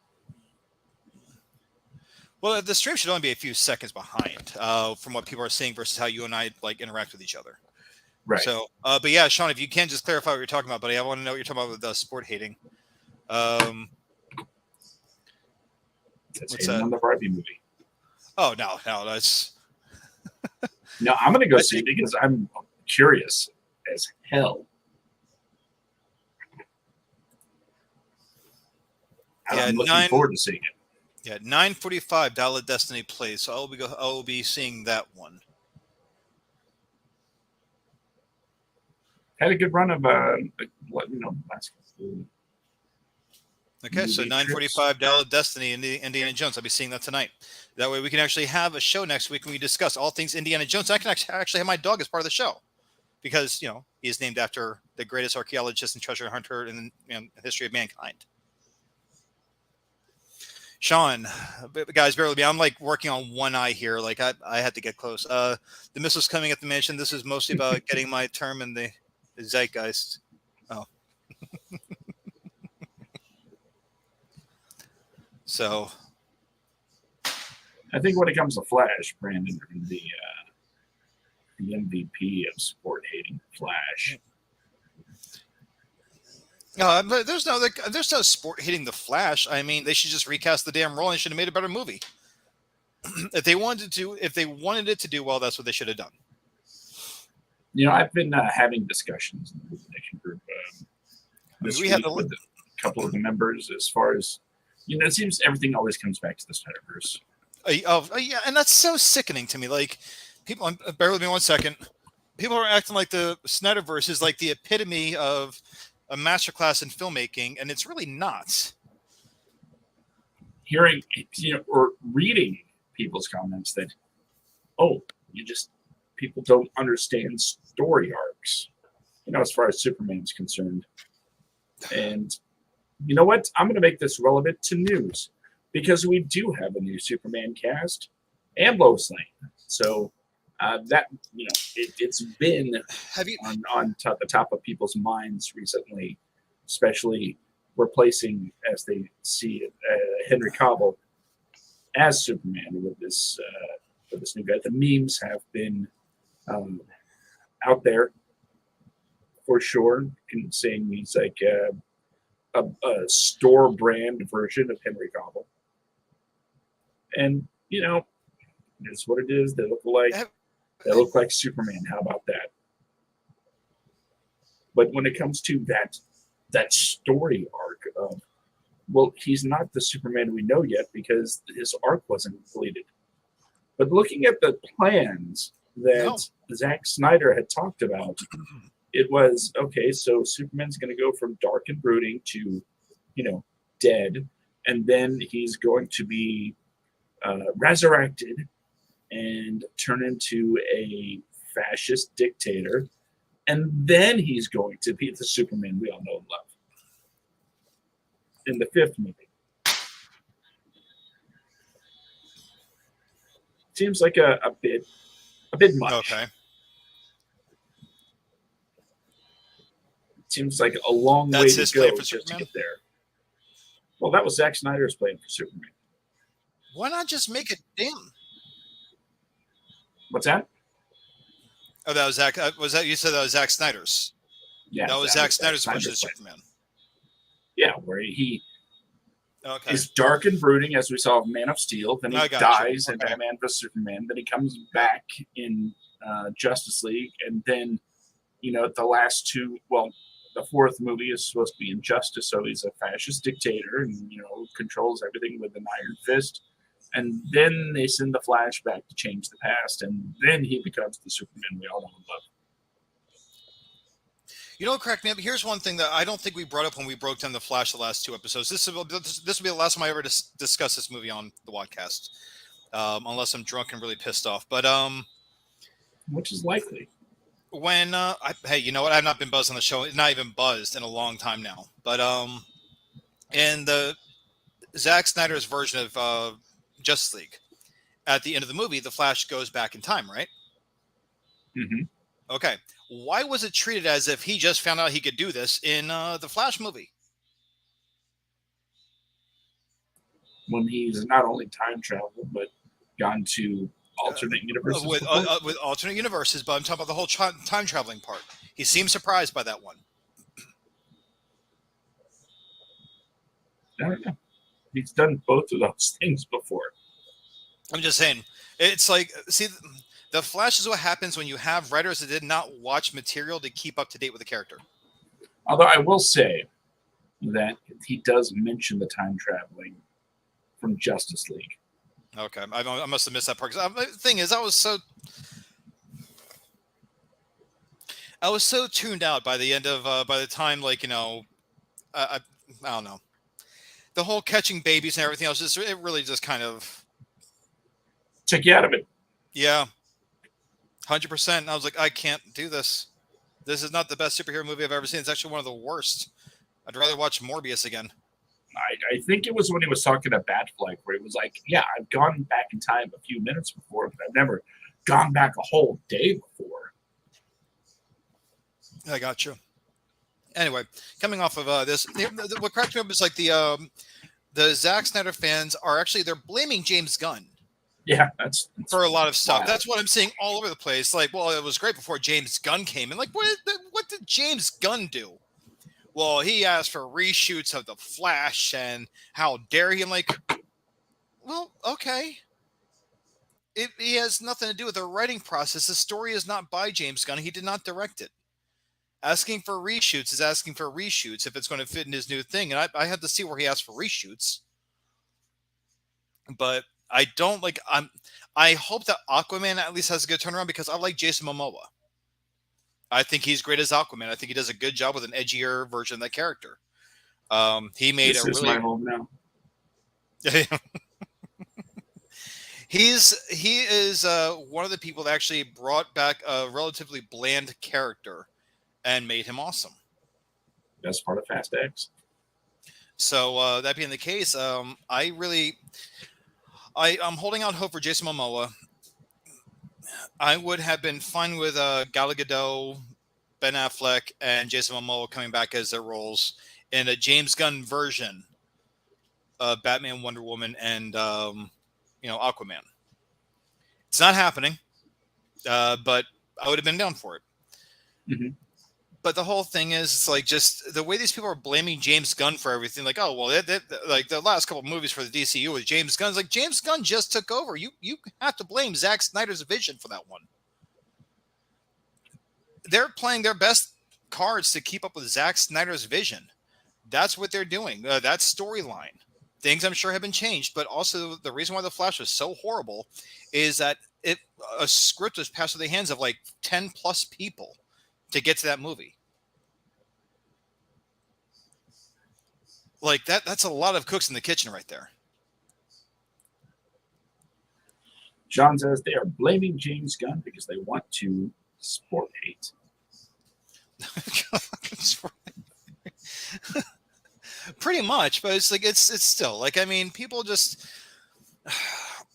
Well, the stream should only be a few seconds behind from what people are seeing versus how you and I like interact with each other. Right. So, but yeah, Sean, if you can just clarify what you're talking about, buddy, I want to know what you're talking about with sport hating. That's hating on the Barbie movie. Oh no, that's. No, I'm going to go see it because I'm curious as hell. Yeah, I'm looking forward to seeing it. Yeah, 9:45 Dial of Destiny plays, so I will be seeing that one. Had a good run of last. Okay, so 9:45 Dial of Destiny and Indiana Jones. I'll be seeing that tonight. That way we can actually have a show next week when we discuss all things Indiana Jones. I can actually have my dog as part of the show because he is named after the greatest archaeologist and treasure hunter in the history of mankind. Sean, guys, bear with me. I'm like working on one eye here. Like I had to get close. The missile's coming at the mansion. This is mostly about getting my term in the zeitgeist. Oh. So. I think when it comes to Flash, Brandon, the MVP of sport hating Flash. No, there's no sport hitting the Flash. I mean, they should just recast the damn role and should have made a better movie. If they wanted it to do well, that's what they should have done. I've been having discussions in the Nation group this week with a couple of the members as far as it seems everything always comes back to the Snyderverse. Yeah, and that's so sickening to me. Like, people, bear with me 1 second. People are acting like the Snyderverse is like the epitome of a masterclass in filmmaking, and it's really not. Hearing, or reading people's comments that, people don't understand story arcs, as far as Superman's concerned. And you know what? I'm going to make this relevant to news because we do have a new Superman cast and Lois Lane. So that it's been on the top of people's minds recently, especially replacing as they see it, Henry Cavill as Superman with this new guy. The memes have been out there for sure, saying he's like a store brand version of Henry Cavill, and It's what it is. They look like Superman. How about that? But when it comes to that story arc of, well, he's not the Superman we know yet because his arc wasn't completed. But looking at the plans that No. Zack Snyder had talked about, it was okay. So Superman's going to go from dark and brooding to, dead, and then he's going to be resurrected and turn into a fascist dictator, and then he's going to be the Superman we all know and love in the fifth movie. Seems like a bit much. Okay. Seems like a long That's way his to plan go for just to Superman? get there. Well, that was Zack Snyder's plan for Superman. Why not just make it damn? What's that? Oh, that was Zack. Was that you said that was Zack Snyder's? Yeah, That was Zack Snyder's version of plan. Superman. Yeah, where he Okay. is dark and brooding, as we saw in Man of Steel. Then he I got dies you. in Okay. Batman vs Superman. Then he comes back in Justice League, and then the last two. Well, the fourth movie is supposed to be Injustice, so he's a fascist dictator and controls everything with an iron fist. And then they send the Flash back to change the past, and then he becomes the Superman we all know and love. You know what cracked me up? Here's one thing that I don't think we brought up when we broke down the Flash the last two episodes. This will be the last time I ever discuss this movie on the WADcast, unless I'm drunk and really pissed off. But which is likely. When hey, you know what? I've not been buzzed on the show. Not even buzzed in a long time now. But in the Zack Snyder's version of Justice League, at the end of the movie, the Flash goes back in time, right? Mm-hmm. Okay. Why was it treated as if he just found out he could do this in the Flash movie? When he's not only time traveled, but gone to alternate universes. With alternate universes, but I'm talking about the whole time traveling part. He seems surprised by that one. I don't know. He's done both of those things before. I'm just saying. It's like, see, the Flash is what happens when you have writers that did not watch material to keep up to date with the character. Although I will say that he does mention the time traveling from Justice League. Okay, I must have missed that part. The thing is, I was so tuned out by the end of by the time, like, I don't know, the whole catching babies and everything else. It really just kind of took you out of it. Yeah, 100%. I was like, I can't do this. This is not the best superhero movie I've ever seen. It's actually one of the worst. I'd rather watch Morbius again. I think it was when he was talking to Batfleck where he was like, yeah, I've gone back in time a few minutes before, but I've never gone back a whole day before. I got you. Anyway, coming off of this, what cracked me up is like the Zack Snyder fans they're blaming James Gunn. Yeah, that's for a lot of stuff. wild. That's what I'm seeing all over the place. Like, well, it was great before James Gunn came in. Like, what did James Gunn do? Well, he asked for reshoots of The Flash, and how dare he? I'm like, well, okay. It has nothing to do with the writing process. The story is not by James Gunn. He did not direct it. Asking for reshoots is asking for reshoots if it's going to fit in his new thing. And I had to see where he asked for reshoots. But I don't like. I hope that Aquaman at least has a good turnaround because I like Jason Momoa. I think he's great as Aquaman. I think he does a good job with an edgier version of that character. He made this a is really. my home now. He is one of the people that actually brought back a relatively bland character and made him awesome. Best part of Fast X. So that being the case, I'm holding out hope for Jason Momoa. I would have been fine with Gal Gadot, Ben Affleck, and Jason Momoa coming back as their roles in a James Gunn version of Batman, Wonder Woman, and Aquaman. It's not happening, but I would have been down for it. Mm-hmm. But the whole thing is, it's like just the way these people are blaming James Gunn for everything. Like, oh well, like the last couple of movies for the DCU with James Gunn's like James Gunn just took over. You have to blame Zack Snyder's vision for that one. They're playing their best cards to keep up with Zack Snyder's vision. That's what they're doing. That storyline. Things I'm sure have been changed, but also the reason why The Flash was so horrible is that a script was passed through the hands of like 10 plus people to get to that movie. Like that's a lot of cooks in the kitchen right there. John says they are blaming James Gunn because they want to sport hate. Pretty much, but it's like it's still like, I mean, people just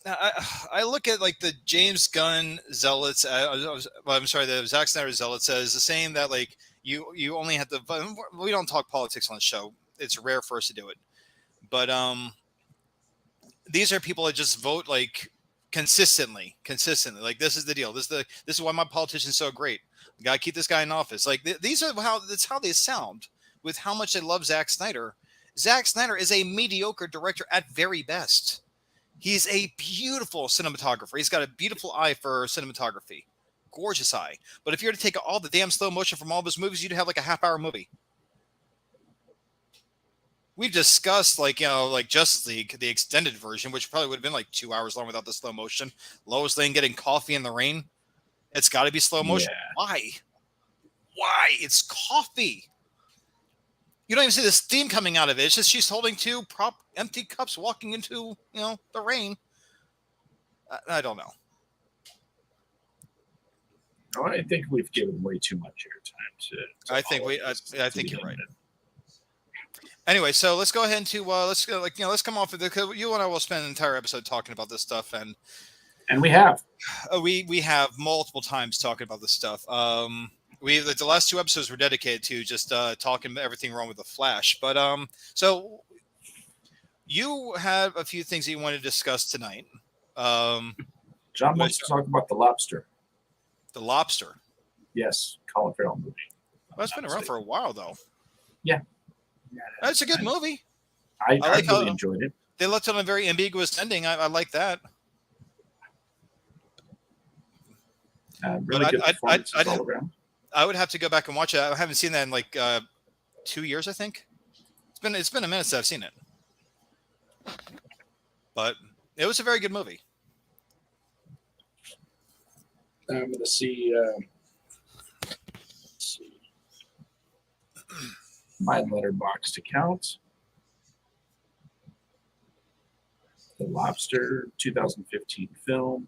I look at like the James Gunn zealots. I'm sorry, the Zack Snyder zealots is the same that like you only have to. We don't talk politics on the show. It's rare for us to do it, but these are people that just vote like consistently. Like this is the deal. This is why my politician's so great. We gotta keep this guy in office. Like these are that's how they sound with how much they love Zack Snyder. Zack Snyder is a mediocre director at very best. He's a beautiful cinematographer. He's got a beautiful eye for cinematography. Gorgeous eye. But if you were to take all the damn slow motion from all of his movies, you'd have like a half-hour movie. We've discussed like Justice League, the extended version, which probably would have been like 2 hours long without the slow motion. Lois Lane getting coffee in the rain. It's got to be slow motion. Yeah. Why? It's coffee. You don't even see the steam coming out of it. It's just she's holding two empty cups walking into, the rain. I don't know. Oh, I think we've given way too much airtime to I think you're right. Anyway, so let's go ahead and let's come off of because you and I will spend an entire episode talking about this stuff, and we have we have multiple times talking about this stuff. The last two episodes were dedicated to just talking everything wrong with the Flash. But so you have a few things that you want to discuss tonight. John wants to talk about The Lobster. The Lobster. Yes, Colin Farrell movie. Well, it's been around for a while, though. Yeah. It's a good movie. I really enjoyed it. They left it on a very ambiguous ending. I like that. Really good performances all around. I would have to go back and watch it. I haven't seen that in like 2 years, I think. It's been a minute since I've seen it. But it was a very good movie. I'm going to see my Letterboxd account. The Lobster 2015 film.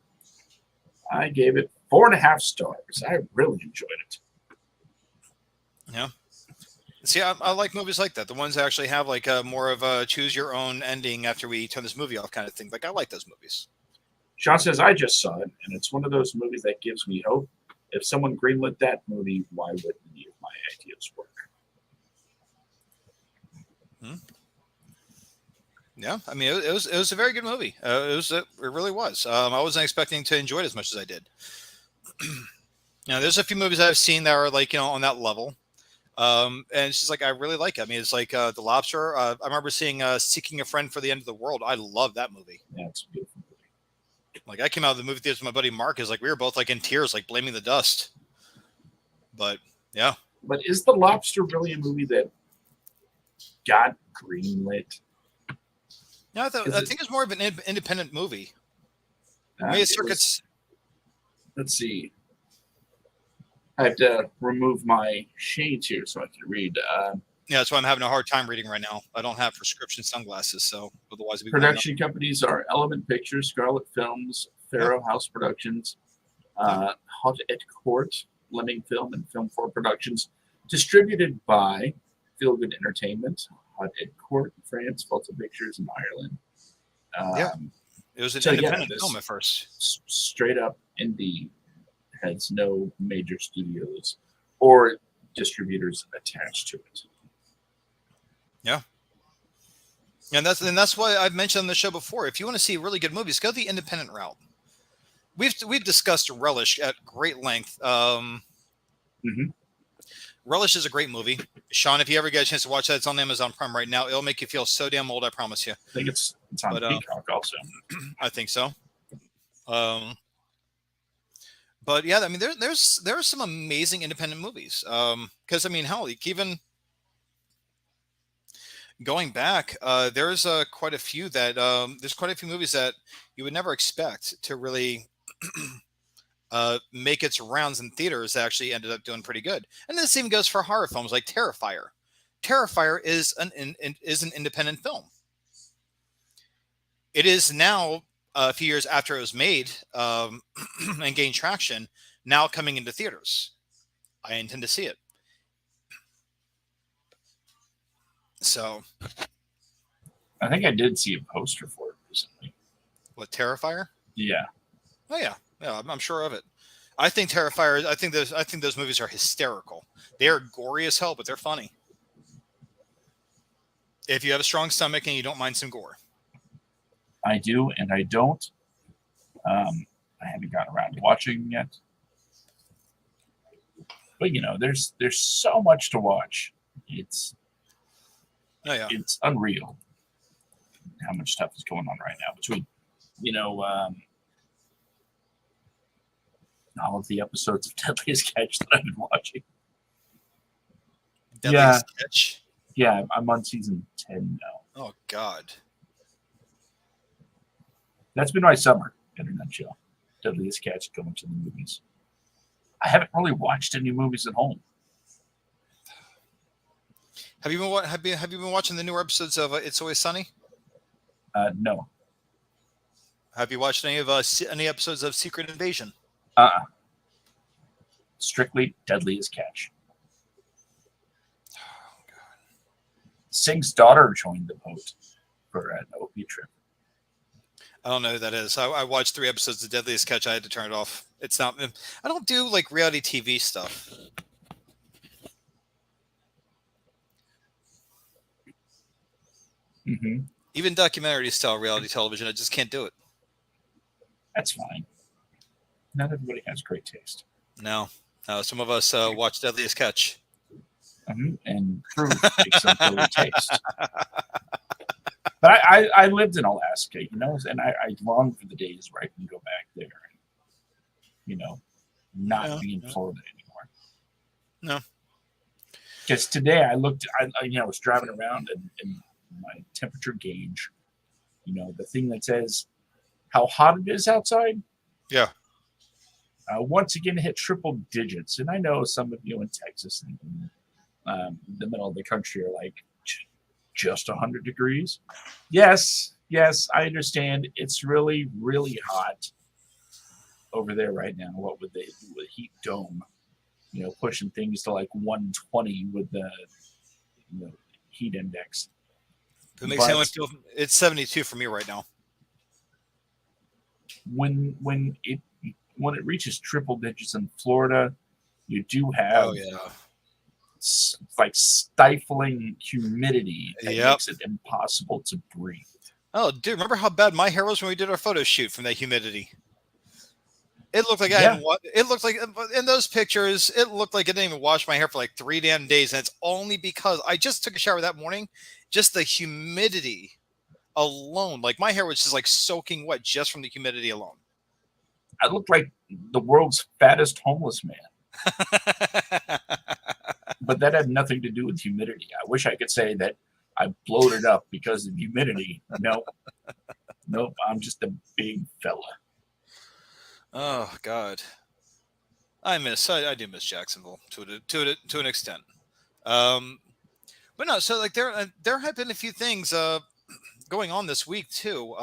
I gave it 4.5 stars. I really enjoyed it. Yeah. See, I like movies like that. The ones that actually have like more of a choose your own ending after we turn this movie off kind of thing. Like I like those movies. Sean says, I just saw it, and it's one of those movies that gives me hope. If someone greenlit that movie, why wouldn't any of my ideas work? Yeah, I mean, it was a very good movie. It really was. I wasn't expecting to enjoy it as much as I did. There's a few movies I've seen that are like on that level, and it's just like I really like it. I mean, it's like The Lobster. I remember seeing Seeking a Friend for the End of the World. I love that movie. Yeah, it's a beautiful movie. Like I came out of the movie theater with my buddy Mark. Is like we were both like in tears, like blaming the dust. But yeah. But is The Lobster really a movie that got greenlit? No, I think it's more of an independent movie. Circuits. Let's see. I have to remove my shades here so I can read. Yeah, that's why I'm having a hard time reading right now. I don't have prescription sunglasses, so otherwise it'd be production companies are Element Pictures, Scarlet Films, Faro House Productions, Hot at Court, Lemming Film, and Film 4 Productions. Distributed by Feel Good Entertainment, Hot at Court in France, Volta Pictures in Ireland. It was an independent film at first. Straight up indie, has no major studios or distributors attached to it. Yeah. And that's why I've mentioned on the show before. If you want to see really good movies, go the independent route. We've discussed Relish at great length. Relish is a great movie. Sean, if you ever get a chance to watch that, it's on Amazon Prime right now. It'll make you feel so damn old, I promise you. I think it's on Peacock also. I think so. But yeah, I mean, there are some amazing independent movies. Because I mean, hell, even going back, there's quite a few movies that you would never expect to really make its rounds in theaters that actually ended up doing pretty good. And the same goes for horror films like Terrifier. Terrifier is an independent film. It is now a few years after it was made and gained traction, now coming into theaters. I intend to see it. So, I think I did see a poster for it recently. What, Terrifier? Yeah. Oh yeah, I'm sure of it. I think Terrifier. I think those movies are hysterical. They are gory as hell, but they're funny. If you have a strong stomach and you don't mind some gore. I do, and I don't. I haven't gotten around to watching yet. But there's so much to watch. It's unreal how much stuff is going on right now between all of the episodes of Deadliest Catch that I've been watching. Deadliest Catch? Yeah, I'm on season 10 now. Oh God. That's been my summer in a nutshell. Deadliest Catch, going to the movies. I haven't really watched any movies at home. Have you been watching the newer episodes of It's Always Sunny? No. Have you watched any episodes of Secret Invasion? Strictly Deadliest Catch. Oh, God. Sing's daughter joined the boat for an OP trip. I don't know who that is. I watched 3 episodes of Deadliest Catch. I had to turn it off. It's not. I don't do like reality TV stuff. Mm-hmm. Even documentary style reality television, I just can't do it. That's fine. Not everybody has great taste. No. Some of us watch Deadliest Catch. Mm-hmm. And prove some early taste. But I lived in Alaska, and I long for the days where I can go back there and, not be in Florida anymore. No. Because today I was driving around and my temperature gauge, the thing that says how hot it is outside. Yeah. Once again hit triple digits. And I know some of you in Texas and the middle of the country are like, just 100 degrees. Yes, I understand. It's really, really hot over there right now. What would they do with heat dome? Pushing things to like 120 with the heat index. It makes anyone feel. It's 72 for me right now. When it reaches triple digits in Florida, you do have like stifling humidity that makes it impossible to breathe. Oh, dude, remember how bad my hair was when we did our photo shoot from that humidity? It looked like I hadn't. It looked like in those pictures, it looked like I didn't even wash my hair for like 3 damn days, and it's only because I just took a shower that morning. Just the humidity alone, like my hair was just like soaking wet just from the humidity alone. I looked like the world's fattest homeless man. But that had nothing to do with humidity. I wish I could say that I bloated up because of humidity. Nope, I'm just a big fella. Oh God, I do miss Jacksonville to an extent. But no, so like there have been a few things going on this week too.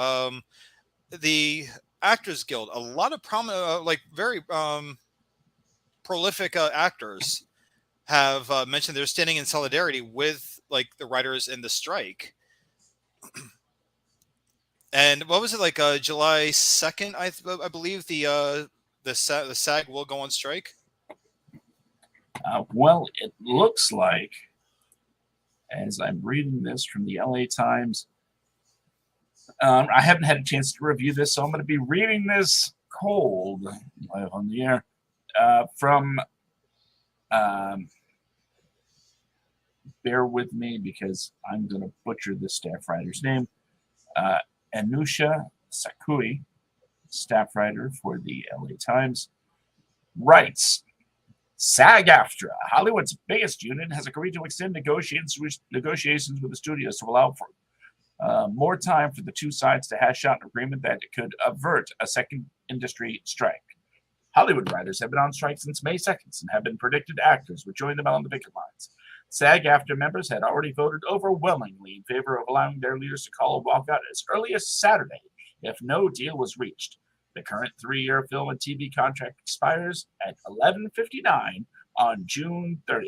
The Actors Guild, a lot of prominent, very prolific actors have mentioned they're standing in solidarity with like the writers in the strike. And what was it, like July 2nd? I believe the SAG will go on strike. Well, it looks like, as I'm reading this from the LA Times, I haven't had a chance to review this, so I'm going to be reading this cold live on the air from bear with me because I'm going to butcher this staff writer's name. Anusha Sakui, staff writer for the LA Times, writes, SAG-AFTRA, Hollywood's biggest union, has agreed to extend negotiations with the studios to allow for more time for the two sides to hash out an agreement that could avert a second industry strike. Hollywood writers have been on strike since May 2nd and have been predicted actors would join them on the picket lines. SAG-AFTRA members had already voted overwhelmingly in favor of allowing their leaders to call a walkout as early as Saturday if no deal was reached. The current 3-year film and TV contract expires at 11:59 on June 30th.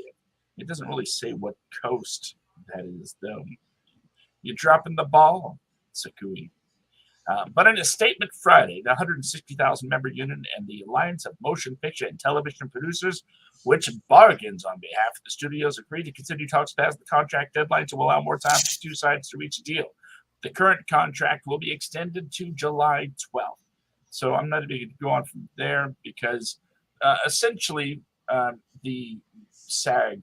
It doesn't really say what coast that is, though. You're dropping the ball, Sakui. But in a statement Friday, the 160,000 member union and the Alliance of Motion Picture and Television Producers, which bargains on behalf of the studios, agreed to continue talks past the contract deadline to allow more time for the two sides to reach a deal. The current contract will be extended to July 12th. So I'm not even going to go on from there because essentially the SAG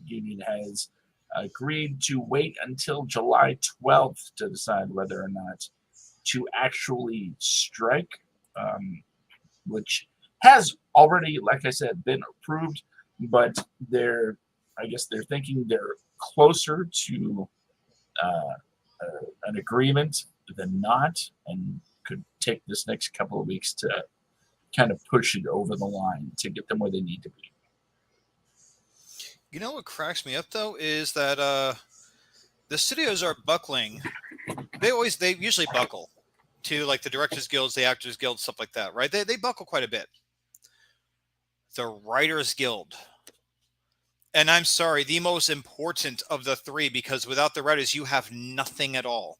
union has agreed to wait until July 12th to decide whether or not to actually strike, which has already, like I said, been approved, but I guess they're thinking they're closer to an agreement than not, and could take this next couple of weeks to kind of push it over the line to get them where they need to be. You know what cracks me up though is that the studios are buckling. They usually buckle to like the Directors Guilds, the Actors Guild, stuff like that, right? They buckle quite a bit. The Writers Guild, and I'm sorry, the most important of the three, because without the writers, you have nothing at all.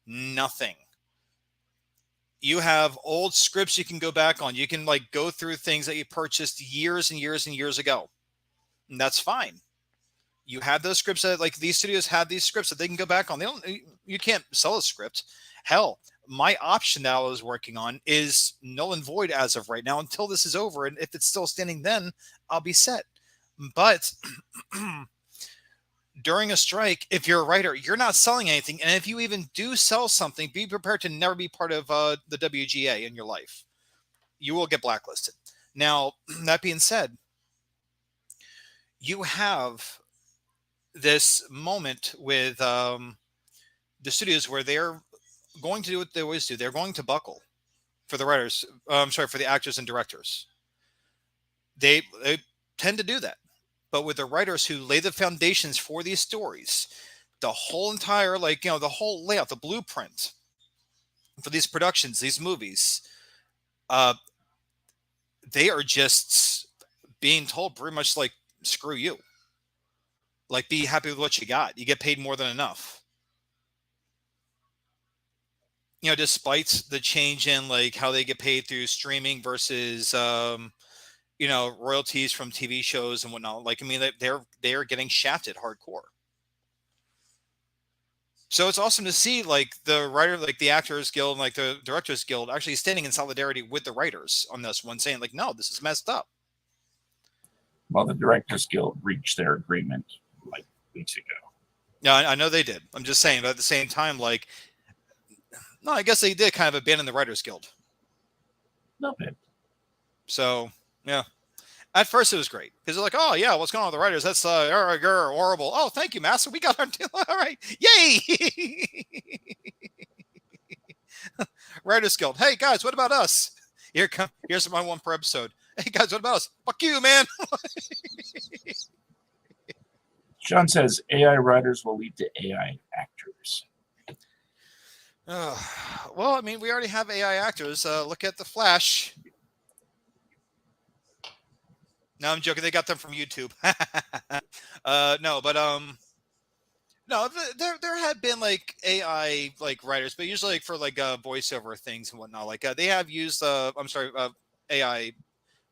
Nothing. You have old scripts you can go back on. You can like go through things that you purchased years and years and years ago. And that's fine. You have those scripts that like these studios have these scripts that they can go back on. You can't sell a script. Hell, my option that I was working on is null and void as of right now until this is over. And if it's still standing, then I'll be set. But during a strike, if you're a writer, you're not selling anything. And if you even do sell something, be prepared to never be part of the WGA in your life. You will get blacklisted. Now, that being said, you have this moment with the studios where they're going to do what they always do. They're going to buckle for the writers. For the actors and directors. They tend to do that. But with the writers who lay the foundations for these stories, the whole entire, the whole layout, the blueprint for these productions, these movies, they are just being told pretty much like, screw you. Like, be happy with what you got. You get paid more than enough. You know, despite the change in like how they get paid through streaming versus, royalties from TV shows and whatnot. Like, I mean, they're getting shafted hardcore. So it's awesome to see like the writer, like the Actors Guild, and like the Directors Guild actually standing in solidarity with the writers on this one, saying like, no, this is messed up. Well, the Directors Guild reached their agreement like weeks ago. Yeah, I know they did. I'm just saying, but at the same time, like, no, I guess they did kind of abandon the Writers Guild. No bit. So, yeah. At first, it was great because they're like, "Oh yeah, what's going on with the writers? That's horrible." Oh, thank you, Master. We got our deal. All right, yay! Writers Guild. Hey guys, what about us? Here's my one per episode. Hey guys, what about us? Fuck you, man. John says AI writers will lead to AI actors. Well, I mean, we already have AI actors. Look at The Flash. No, I'm joking. They got them from YouTube. No, there had been like AI like writers, but usually like for like voiceover things and whatnot. Like they have used AI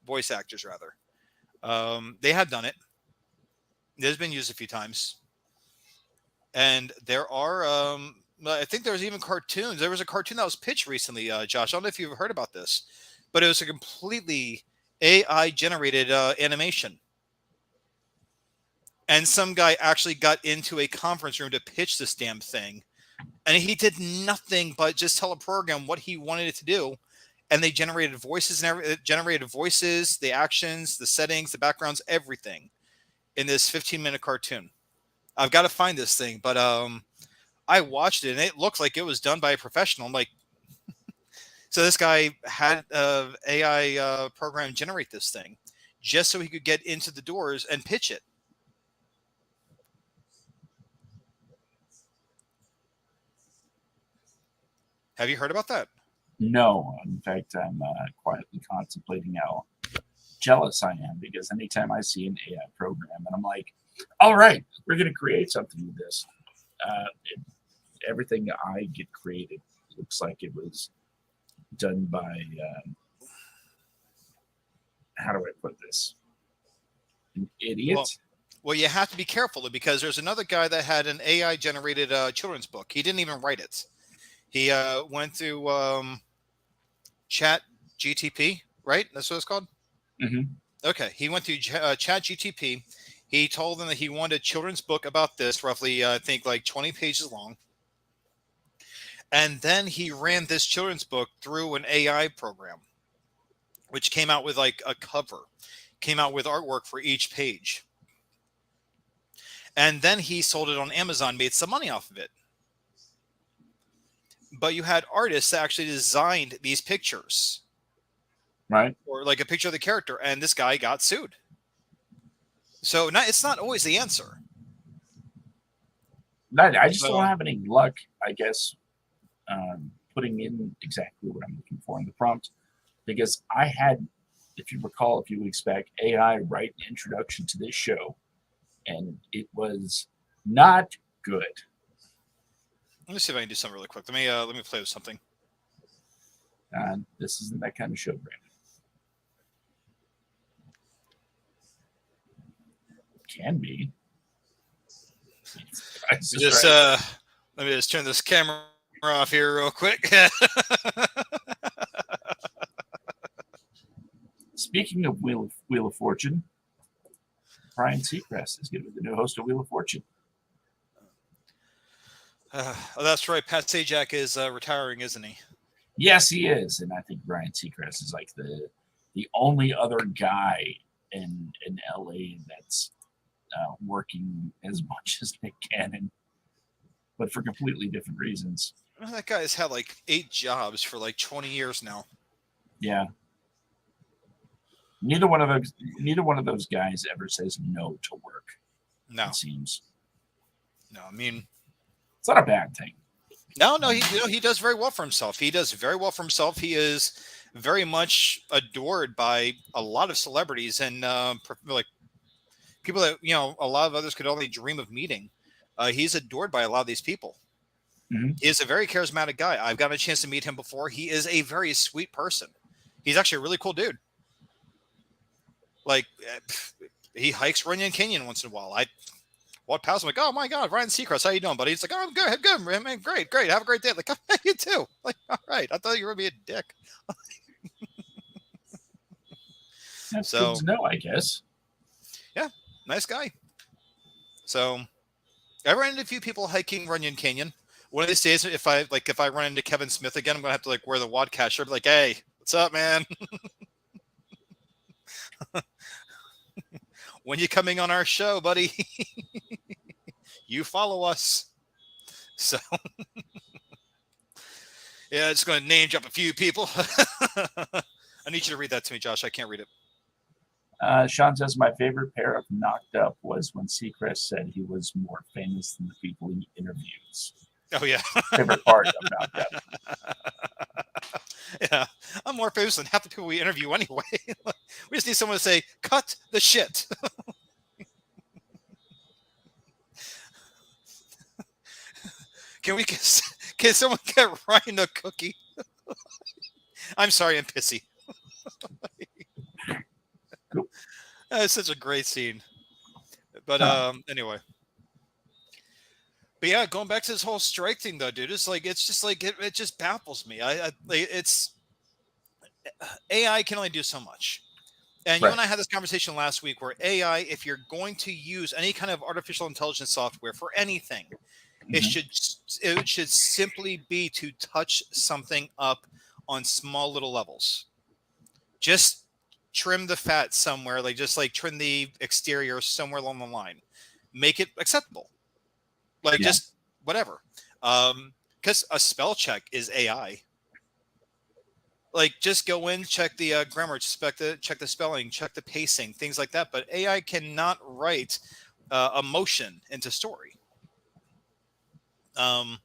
voice actors rather. They have done it. It has been used a few times, and there are. I think there's even cartoons. There was a cartoon that was pitched recently, Josh. I don't know if you've heard about this, but it was a completely AI generated animation And some guy actually got into a conference room to pitch this damn thing. And he did nothing but just tell a program what he wanted it to do. And they generated voices it generated voices, the actions, the settings, the backgrounds, everything in this 15-minute cartoon. I've got to find this thing, but I watched it and it looked like it was done by a professional. I'm like, so this guy had an AI program generate this thing just so he could get into the doors and pitch it. Have you heard about that? No, in fact, I'm quietly contemplating how jealous I am, because anytime I see an AI program and I'm like, all right, we're going to create something with this, everything I get created looks like it was done by, how do I put this? An idiot? Well, you have to be careful because there's another guy that had an AI generated children's book. He didn't even write it. He went through Chat GTP, right? That's what it's called? Mm-hmm. Okay. He went through Chat GTP. He told them that he wanted a children's book about this, roughly, I think, like 20 pages long. And then he ran this children's book through an AI program, which came out with like a cover, came out with artwork for each page. And then he sold it on Amazon, made some money off of it. But you had artists that actually designed these pictures. Right. Or like a picture of the character, and this guy got sued. So it's not always the answer. I just don't have any luck, I guess, putting in exactly what I'm looking for in the prompt, because I had, if you recall, a few weeks back, AI write an introduction to this show, and it was not good. Let me see if I can do something really quick. Let me play with something. This isn't that kind of show, Brandon. Can be. Let me just turn this camera off here real quick. Speaking of Wheel of Fortune, Ryan Seacrest is going to be the new host of Wheel of Fortune. That's right. Pat Sajak is retiring, isn't he? Yes, he is, and I think Ryan Seacrest is like the only other guy in LA that's working as much as Nick Cannon, but for completely different reasons. That guy's had like 8 jobs for like 20 years now. Yeah. Neither one of those guys ever says no to work. No, it seems. No, I mean, it's not a bad thing. No, he does very well for himself. He does very well for himself. He is very much adored by a lot of celebrities and like people that a lot of others could only dream of meeting. He's adored by a lot of these people. Mm-hmm. He is a very charismatic guy. I've gotten a chance to meet him before. He is a very sweet person. He's actually a really cool dude. Like he hikes Runyon Canyon once in a while. I walk past him like, oh my God, Ryan Seacrest, how you doing, buddy? He's like, oh, I'm good, man, great, have a great day. Like, oh, you too. Like, all right, I thought you were gonna be a dick. That's good to know, I guess. Yeah, nice guy. So I ran into a few people hiking Runyon Canyon. One of these days, if I run into Kevin Smith again, I'm gonna have to like wear the WADcast shirt. Be like, hey, what's up, man? When you coming on our show, buddy? You follow us. So yeah, just going to name drop a few people. I need you to read that to me, Josh. I can't read it. Sean says my favorite pair of Knocked Up was when Seacrest said he was more famous than the people he interviews. Oh yeah, favorite part of Knocked Up. Yeah, I'm more famous than half the people we interview anyway. We just need someone to say, "Cut the shit." Can someone get Ryan a cookie? I'm sorry, I'm pissy. Cool. It's such a great scene. But anyway. But yeah, going back to this whole strike thing though, dude, it just baffles me. It's AI can only do so much. And you Right. and I had this conversation last week where AI, if you're going to use any kind of artificial intelligence software for anything, it Mhm. should simply be to touch something up on small little levels. Just trim the fat somewhere, like just like trim the exterior somewhere along the line. Make it acceptable. Like Yeah. just whatever. Because a spell check is AI. Like just go in, check the grammar, check the spelling, check the pacing, things like that. But AI cannot write emotion into story. Um,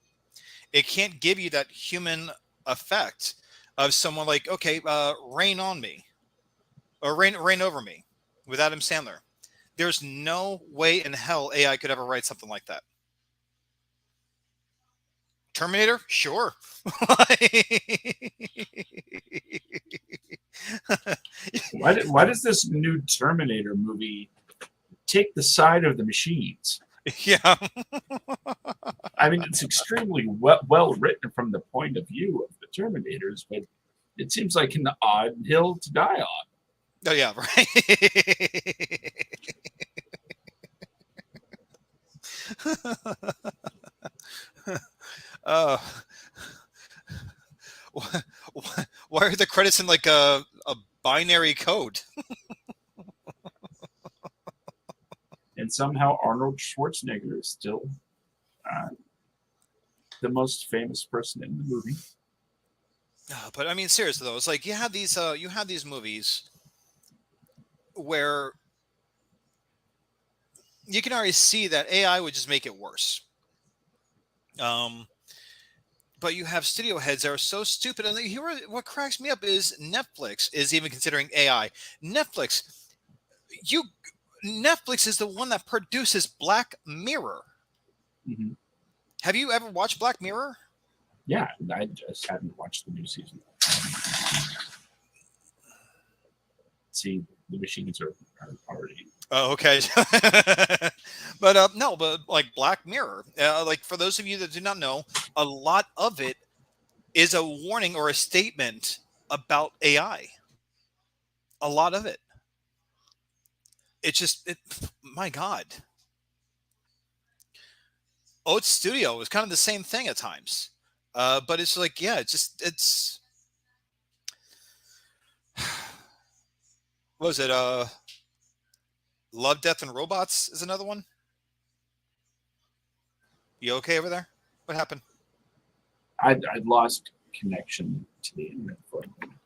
it can't give you that human effect of someone like, okay, rain on me or rain over me with Adam Sandler. There's no way in hell AI could ever write something like that. Terminator, sure. Why does this new Terminator movie take the side of the machines? Yeah. I mean, it's extremely well written from the point of view of the Terminators, but it seems like an odd hill to die on. Oh yeah, right. uh, why, why are the credits in like a binary code? And somehow Arnold Schwarzenegger is still uh, the most famous person in the movie. But I mean, seriously though, it's like you have these movies where you can already see that AI would just make it worse. Um, but you have studio heads that are so stupid, and here what cracks me up is Netflix is even considering AI. Netflix, you Netflix is the one that produces Black Mirror. Mm-hmm. Have you ever watched Black Mirror? Yeah, I just hadn't watched the new season. See, the machines are already. Oh, okay. But no, but like Black Mirror, like for those of you that do not know, a lot of it is a warning or a statement about AI. A lot of it. It's just, my God. Oat Studio is kind of the same thing at times. But it's like, yeah, it's, what was it? Love, Death, and Robots is another one. You okay over there? What happened? I'd lost connection to the internet for a moment,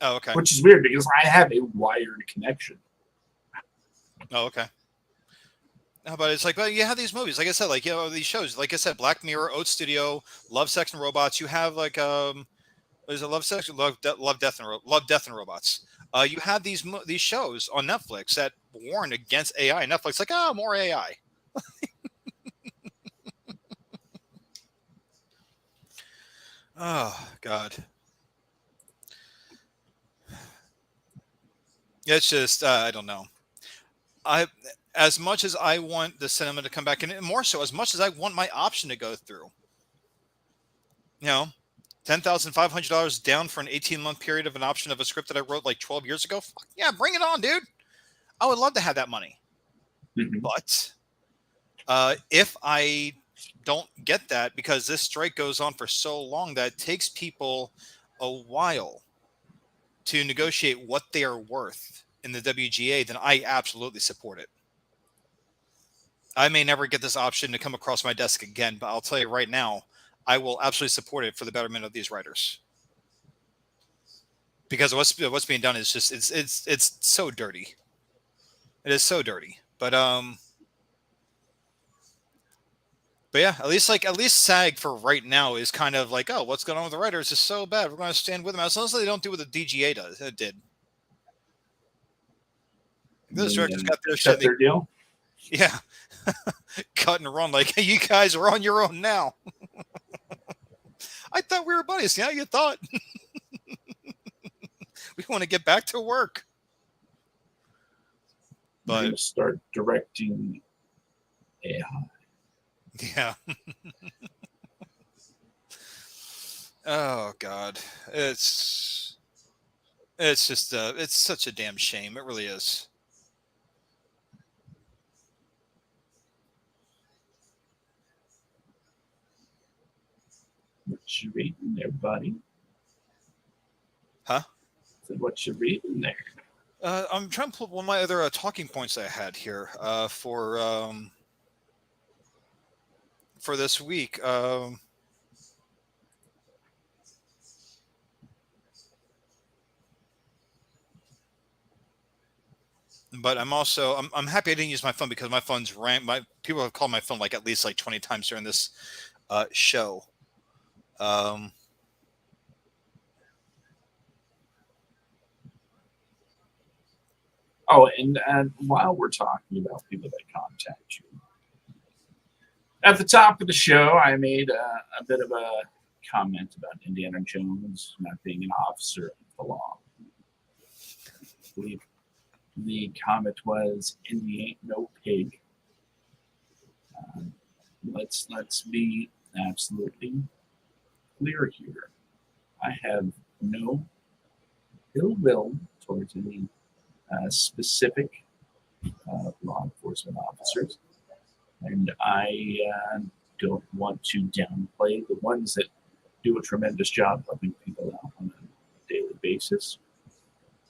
Oh, okay. which is weird because I have a wired connection. Oh, okay. No, but it's like, well, you have these movies, like I said, like these shows, like I said, Black Mirror, Oat Studio, Love, Sex, and Robots. You have like what is it, Love, Sex, Love, Death, and Love, Death, and Robots. You have these shows on Netflix that warn against AI. Netflix like, oh, more AI. Oh God, it's just I don't know. I As much as I want the cinema to come back, and more so, as much as I want my option to go through, you know, $10,500 down for an 18-month period of an option of a script that I wrote like 12 years ago. Fuck yeah, bring it on, dude. I would love to have that money. Mm-hmm. But if I don't get that because this strike goes on for so long that it takes people a while to negotiate what they are worth in the WGA, then I absolutely support it. I may never get this option to come across my desk again, but I'll tell you right now, I will absolutely support it for the betterment of these writers. Because what's being done is just it's so dirty. It is so dirty. But yeah, at least SAG for right now is kind of like, oh, what's going on with the writers is so bad. We're going to stand with them as long as they don't do what the DGA did. Those directors got their Cut shit. their deal. Yeah, cut and run. Like, hey, you guys are on your own now. I thought we were buddies. Yeah, you thought. We want to get back to work. We're going But to start directing AI. yeah. Oh God, it's It's just it's such a damn shame. It really is. What you reading there, buddy? Huh? Said, what you reading there? I'm trying to pull up one of my other talking points I had here for this week. But I'm happy I didn't use my phone because my phone's rang. My people have called my phone like at least like 20 times during this show. Um, Oh, and while we're talking about people that contact you, at the top of the show, I made a bit of a comment about Indiana Jones not being an officer of the law. I believe the comment was, "Indy ain't no pig." Um, let's be absolutely clear here. I have no ill will towards any specific law enforcement officers, and I don't want to downplay the ones that do a tremendous job helping people out on a daily basis.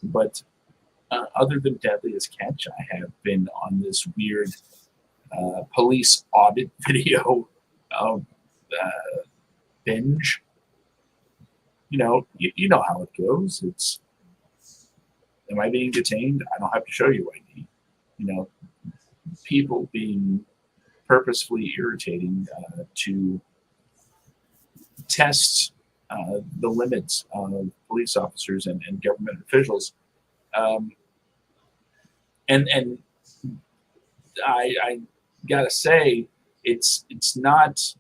But other than Deadliest Catch, I have been on this weird police audit video of binge. You know how it goes. It's, am I being detained? I don't have to show you ID. You know, people being purposefully irritating to test the limits of police officers and government officials. Um, and I gotta say, it's not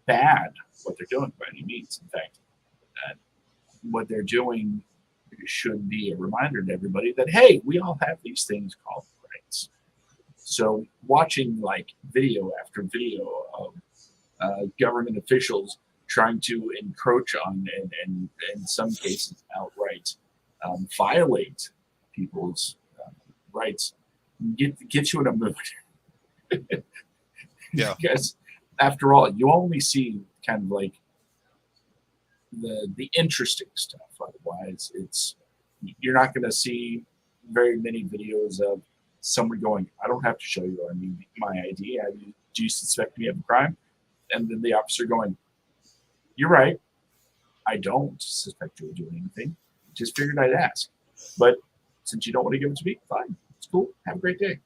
bad what they're doing by any means. In fact, what they're doing should be a reminder to everybody that, hey, we all have these things called rights. So watching like video after video of government officials trying to encroach on and in some cases outright violate people's rights get you in a mood. yeah, Because after all, you only see kind of like the interesting stuff. Otherwise, it's, you're not going to see very many videos of someone going, "I don't have to show you my ID. Do you suspect me of a crime?" And then the officer going, "You're right. I don't suspect you of doing anything. Just figured I'd ask. But since you don't want to give it to me, fine. It's cool. Have a great day."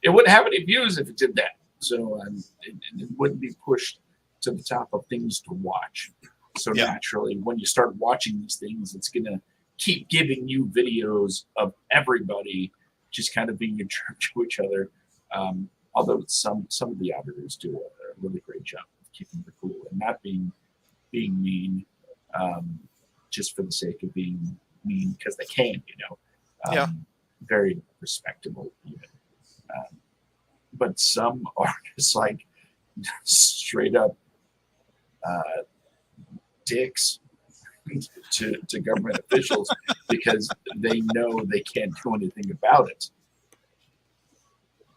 It wouldn't have any views if it did that. So it wouldn't be pushed to the top of things to watch. So yeah, naturally, when you start watching these things, it's going to keep giving you videos of everybody just kind of being a jerk to each other. Although some of the auditors do a really great job of keeping it cool and not being mean, just for the sake of being mean because they can, yeah. very respectable even. Um, but some are just like straight up uh, dicks to government officials because they know they can't do anything about it.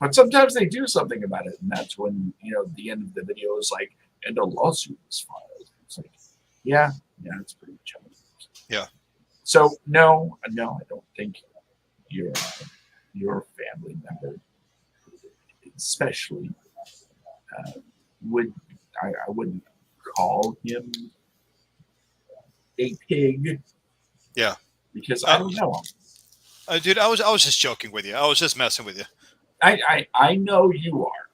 But sometimes they do something about it, and that's when the end of the video is like, "And a lawsuit was filed." It's like, yeah, it's pretty much how it is. Yeah. So no, I don't think your family member, especially, would I wouldn't call him a pig. Yeah. Because I don't know him. Dude, I was just joking with you. I was just messing with you. I know you are,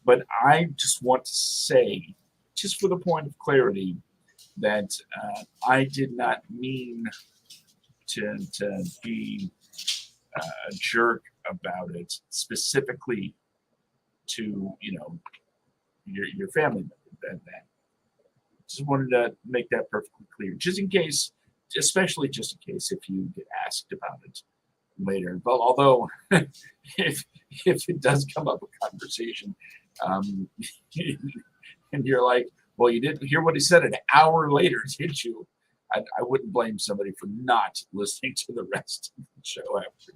but I just want to say, just for the point of clarity, that I did not mean to be a jerk about it specifically to your family member. That just wanted to make that perfectly clear, just in case, especially just in case if you get asked about it later. But although if it does come up a conversation, um, and you're like, "Well, you didn't hear what he said an hour later, did you?" I wouldn't blame somebody for not listening to the rest of the show after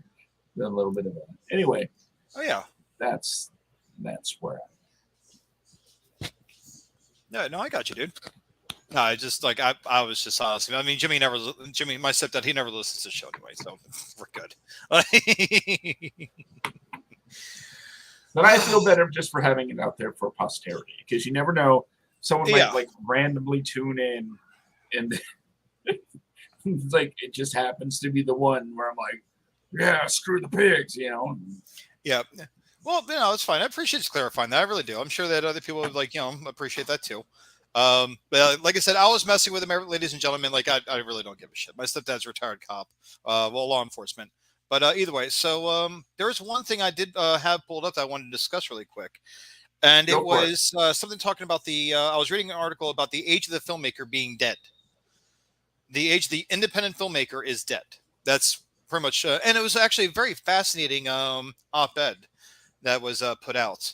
a little bit of that. Anyway, Oh yeah. that's where No, I got you, dude. No, I just like I was just honest. I mean, Jimmy, my stepdad, he never listens to the show anyway, so we're good. But I feel better just for having it out there for posterity, because you never know, someone might Yeah. like randomly tune in, and it's like it just happens to be the one where I'm like, yeah, screw the pigs, you know. Yeah. Well, it's fine. I appreciate you clarifying that. I really do. I'm sure that other people would appreciate that too. But like I said, I was messing with him, ladies and gentlemen. Like I really don't give a shit. My stepdad's a retired cop, law enforcement. But either way, so there's one thing I did have pulled up that I wanted to discuss really quick, and it was something talking about the. I was reading an article about the age of the filmmaker being dead. The age of the independent filmmaker is dead. That's pretty much, and it was actually a very fascinating op-ed that was put out.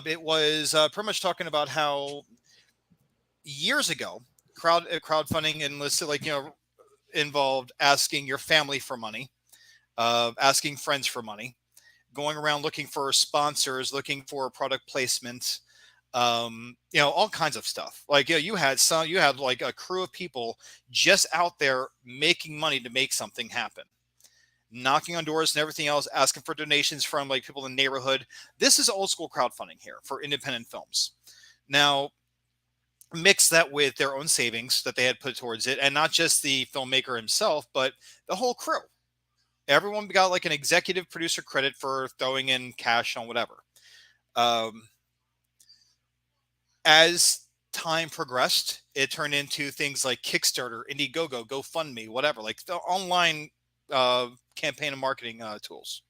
It was pretty much talking about how years ago, crowdfunding enlisted, involved asking your family for money, asking friends for money, going around looking for sponsors, looking for product placement, all kinds of stuff. Like, you had like a crew of people just out there making money to make something happen, knocking on doors and everything else, asking for donations from like people in the neighborhood. This is old school crowdfunding here for independent films. Now, mix that with their own savings that they had put towards it, and not just the filmmaker himself, but the whole crew. Everyone got like an executive producer credit for throwing in cash on whatever. As time progressed, it turned into things like Kickstarter, Indiegogo, GoFundMe, whatever, like the online campaign and marketing tools.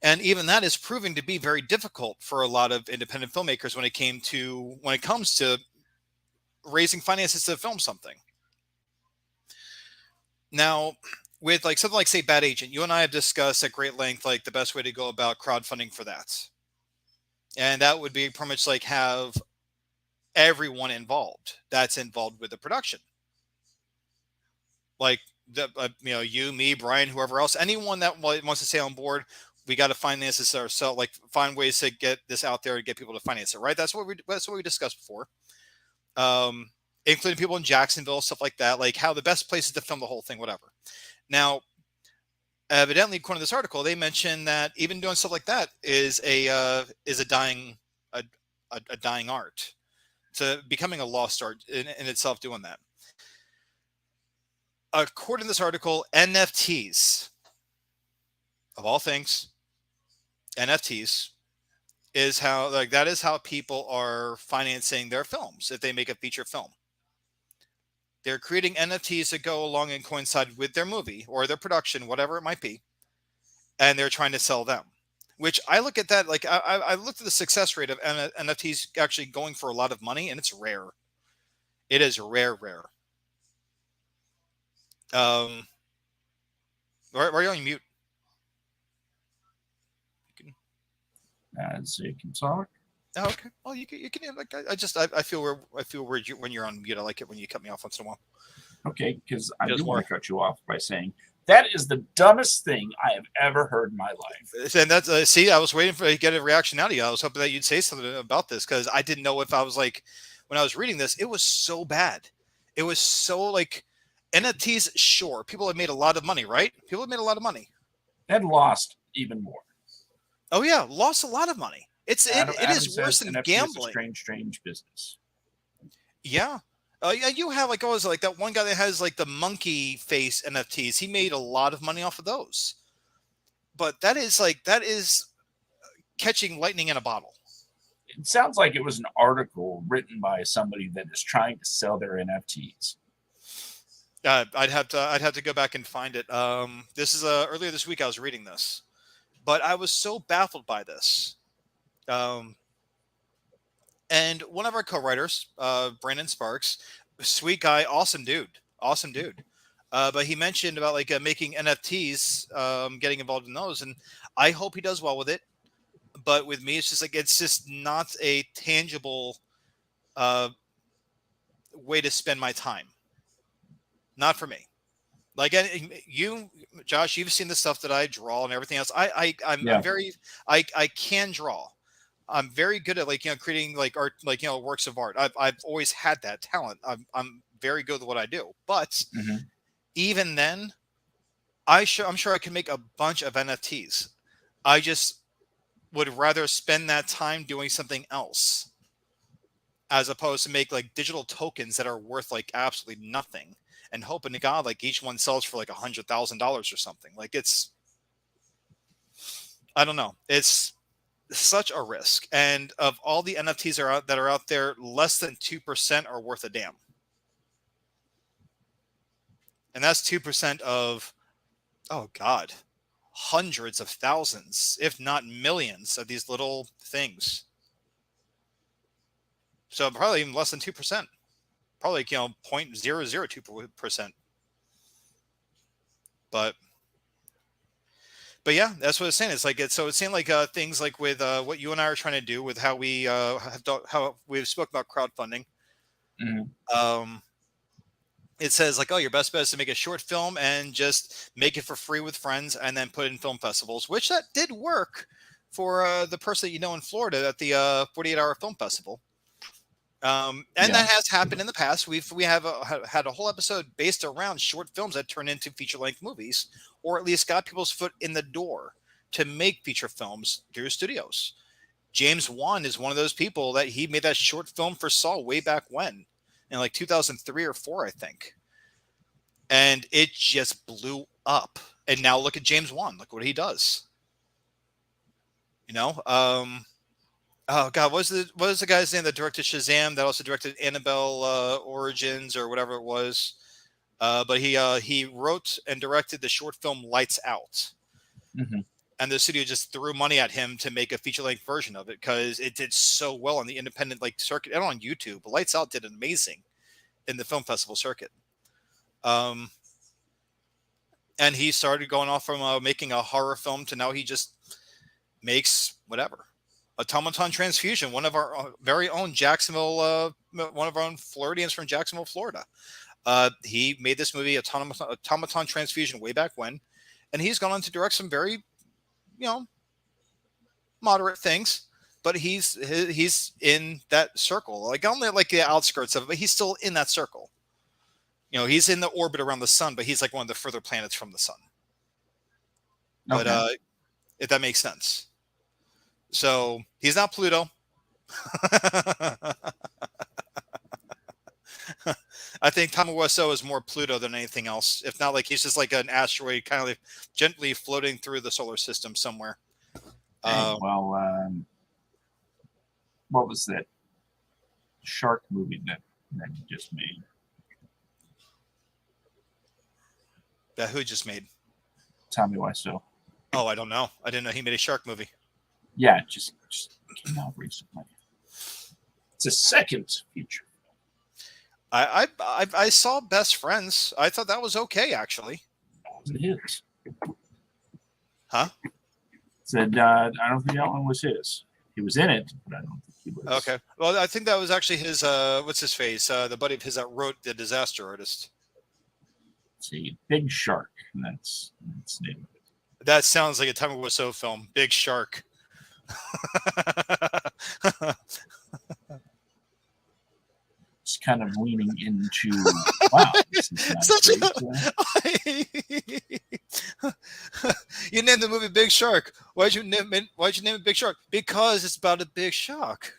And even that is proving to be very difficult for a lot of independent filmmakers when it comes to raising finances to film something. Now, with like something like, say, Bad Agent, you and I have discussed at great length like the best way to go about crowdfunding for that. And that would be pretty much like have everyone involved that's involved with the production. Like you, me, Brian, whoever else, anyone that wants to stay on board, we got to finance this ourselves. Like, find ways to get this out there to get people to finance it. Right? That's what we discussed before. Including people in Jacksonville, stuff like that. Like how the best places to film the whole thing, whatever. Now, evidently, according to this article, they mentioned that even doing stuff like that is a dying art. To becoming a lost art in itself, doing that. According to this article, NFTs, of all things, NFTs is how people are financing their films if they make a feature film. They're creating NFTs that go along and coincide with their movie or their production, whatever it might be, and they're trying to sell them. Which I look at that, like I looked at the success rate of NFTs actually going for a lot of money, and it's rare. It is rare. Why are you on mute? so you can talk. Oh, okay. Well, you can like I feel weird when you're on mute. I like it when you cut me off once in a while. Okay, because I do want to cut you off by saying that is the dumbest thing I have ever heard in my life. And that's see, I was waiting to get a reaction out of you. I was hoping that you'd say something about this, because I didn't know if I was like, when I was reading this, it was so bad. It was so like NFTs. Sure, people have made a lot of money, right? People have made a lot of money. And lost even more. Oh yeah, lost a lot of money. It is worse than NFT gambling. Is a strange business. Yeah. Yeah, you have like that one guy that has like the monkey face NFTs. He made a lot of money off of those. But that is catching lightning in a bottle. It sounds like it was an article written by somebody that is trying to sell their NFTs. I'd have to go back and find it. This is earlier this week I was reading this, but I was so baffled by this. And one of our co-writers, Brandon Sparks, sweet guy, awesome dude. But he mentioned about like making NFTs, getting involved in those, and I hope he does well with it. But with me, it's just not a tangible way to spend my time. Not for me. Like you, Josh, you've seen the stuff that I draw and everything else. I'm very, I can draw. I'm very good at creating like art, works of art. I've always had that talent. I'm very good at what I do. But even then, I'm sure I can make a bunch of NFTs. I just would rather spend that time doing something else as opposed to make like digital tokens that are worth like absolutely nothing and hoping to God like each one sells for like $100,000 or something. Like I don't know. It's such a risk. And of all the NFTs that are out there, less than 2% are worth a damn. And that's 2% of, oh God, hundreds of thousands, if not millions of these little things. So probably even less than 2%, probably, 0.002%. But yeah, that's what it's saying. It's like, so it's saying like things like with what you and I are trying to do with how we how we've spoken about crowdfunding. It says like, oh, your best bet is to make a short film and just make it for free with friends and then put it in film festivals, which that did work for the person that you know in Florida at the 48-hour film festival. And that has happened in the past. We have had a whole episode based around short films that turn into feature-length movies, or at least got people's foot in the door to make feature films through studios. James Wan is one of those people that he made that short film for Saw way back when, in like 2003 or 4, I think. And it just blew up. And now look at James Wan. Look what he does. Oh God, what was the guy's name that directed Shazam? That also directed Annabelle Origins or whatever it was. But he wrote and directed the short film Lights Out, and the studio just threw money at him to make a feature-length version of it because it did so well on the independent circuit and on YouTube. Lights Out did amazing in the film festival circuit. And he started going off from making a horror film to now he just makes whatever. Automaton Transfusion, one of our very own Jacksonville, one of our own Floridians from Jacksonville, Florida. He made this movie, Automaton Transfusion, way back when, and he's gone on to direct some very, moderate things. But he's in that circle, like only like the outskirts of it, but he's still in that circle. He's in the orbit around the sun, but he's like one of the further planets from the sun. Okay. But if that makes sense. So he's not Pluto. I think Tamawaso is more Pluto than anything else. If not, like he's just like an asteroid, kind of like gently floating through the solar system somewhere. What was that shark movie that you just made? That who just made? Tommy Wiseau. Oh, I don't know. I didn't know he made a shark movie. Yeah, just came out recently. It's a second feature. I saw Best Friends. I thought that was okay, actually. It is. Huh? Said I don't think that one was his. He was in it, but I don't think he was. Okay. Well, I think that was actually his. What's his face? The buddy of his that wrote The Disaster Artist. Let's see, Big Shark. And that's the name of it. That sounds like a Tommy Wiseau film. Big Shark. Just kind of leaning into wow. This is you named the movie Big Shark. Why'd you name it Big Shark? Because it's about a big shark.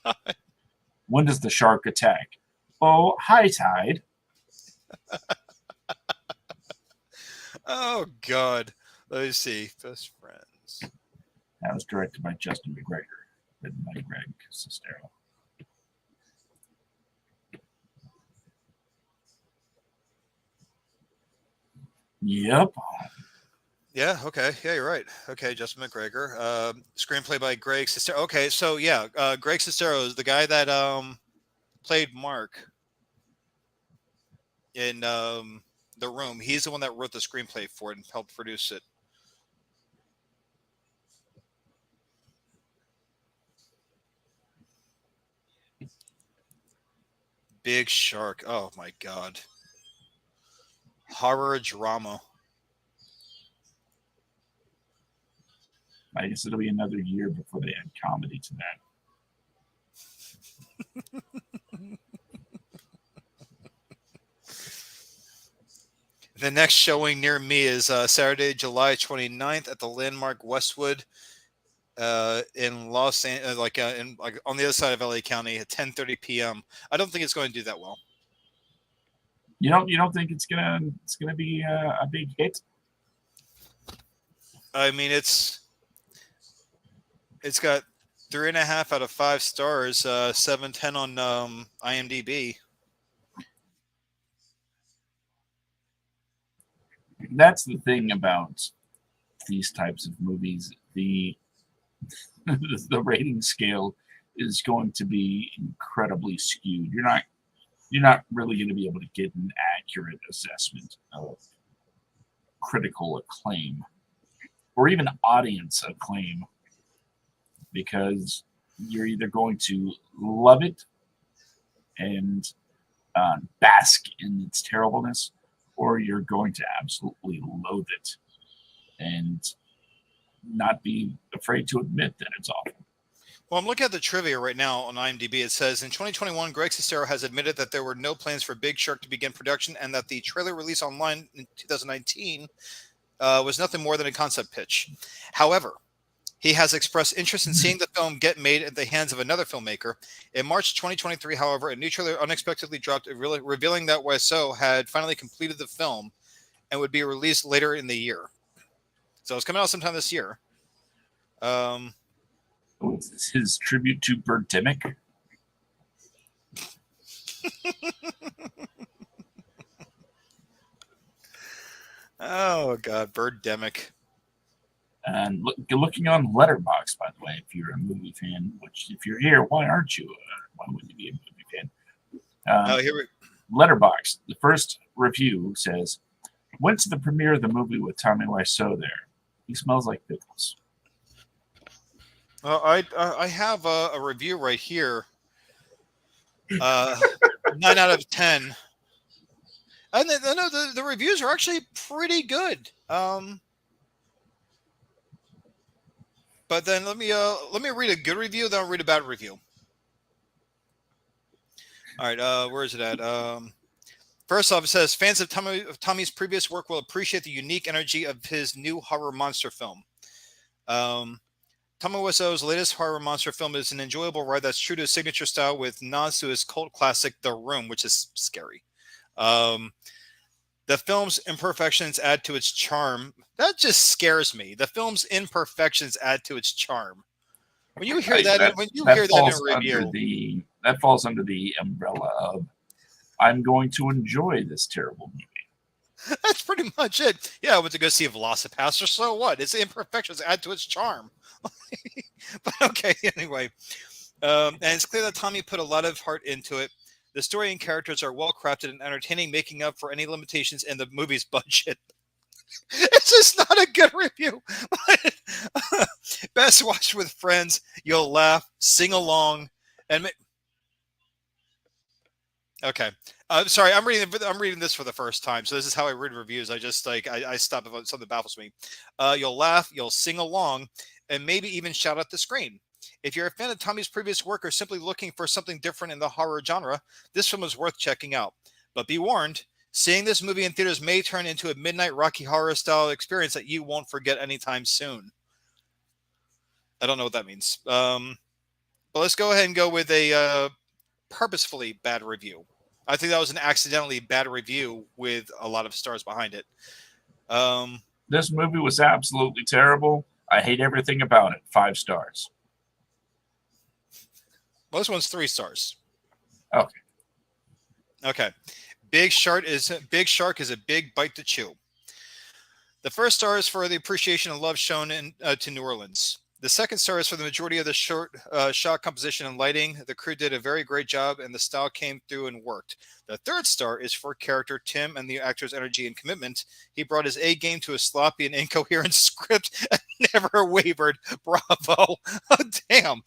God. When does the shark attack? Oh, high tide. Oh God. Let me see. Best Friends. That was directed by Justin McGregor, written by Greg Sestero. Yep. Yeah, okay. Yeah, you're right. Okay, Justin McGregor. Screenplay by Greg Sestero. Okay, so yeah, Greg Sestero is the guy that played Mark in The Room. He's the one that wrote the screenplay for it and helped produce it. Big Shark. Oh my God. Horror drama. I guess it'll be another year before they add comedy to that. The next showing near me is Saturday, July 29th at the Landmark Westwood in Los Angeles, like on the other side of LA County at 10:30 p.m. I don't think it's going to do that well. You don't think it's gonna be a big hit? I mean, it's got 3.5 out of 5 stars, 7.10 on IMDb. That's the thing about these types of movies. The the rating scale is going to be incredibly skewed. You're not really going to be able to get an accurate assessment of critical acclaim or even audience acclaim, because you're either going to love it and bask in its terribleness, or you're going to absolutely loathe it and not be afraid to admit that it's awful. Well, I'm looking at the trivia right now on IMDb. It says, in 2021, Greg Sestero has admitted that there were no plans for Big Shark to begin production and that the trailer release online in 2019 was nothing more than a concept pitch. However, he has expressed interest in seeing the film get made at the hands of another filmmaker. In March 2023, however, a new trailer unexpectedly dropped, revealing that Wiseau had finally completed the film and would be released later in the year. So it's coming out sometime this year. Is this his tribute to Birdemic? Oh God, Birdemic. And looking on Letterboxd, by the way, if you're a movie fan, which if you're here, why aren't you? Why wouldn't you be a movie fan? Here we. Letterboxd, the first review says, went to the premiere of the movie with Tommy Wiseau there. He smells like pickles. I have a review right here. 9 out of 10. And the reviews are actually pretty good. But then let me read a good review, then I'll read a bad review. All right, where is it at? First off, it says fans of Tommy's previous work will appreciate the unique energy of his new horror monster film. Tommy Wiseau's latest horror monster film is an enjoyable ride that's true to his signature style with nods to his cult classic The Room, which is scary. The film's imperfections add to its charm. That just scares me. The film's imperfections add to its charm. When you hear hear that in a review, that falls under the umbrella of I'm going to enjoy this terrible movie. That's pretty much it. Yeah, I went to go see Velocipaster, so what? Its imperfections add to its charm. But okay, anyway. And it's clear that Tommy put a lot of heart into it. The story and characters are well crafted and entertaining, making up for any limitations in the movie's budget. It's just not a good review. Best watched with friends. You'll laugh, sing along, and okay. Sorry, I'm reading this for the first time, so this is how I read reviews. I just I stop if something baffles me. You'll laugh, you'll sing along, and maybe even shout at the screen. If you're a fan of Tommy's previous work or simply looking for something different in the horror genre, this film is worth checking out. But be warned, seeing this movie in theaters may turn into a midnight Rocky Horror style experience that you won't forget anytime soon. I don't know what that means. But let's go ahead and go with a purposefully bad review. I think that was an accidentally bad review with a lot of stars behind it. This movie was absolutely terrible. I hate everything about it. 5 stars. Well, this one's 3 stars. Okay. Big Shark is a big bite to chew. The first star is for the appreciation and love shown to New Orleans. The second star is for the majority of the shot composition and lighting. The crew did a very great job, and the style came through and worked. The third star is for character Tim and the actor's energy and commitment. He brought his A game to a sloppy and incoherent script never wavered. Bravo. Oh, damn.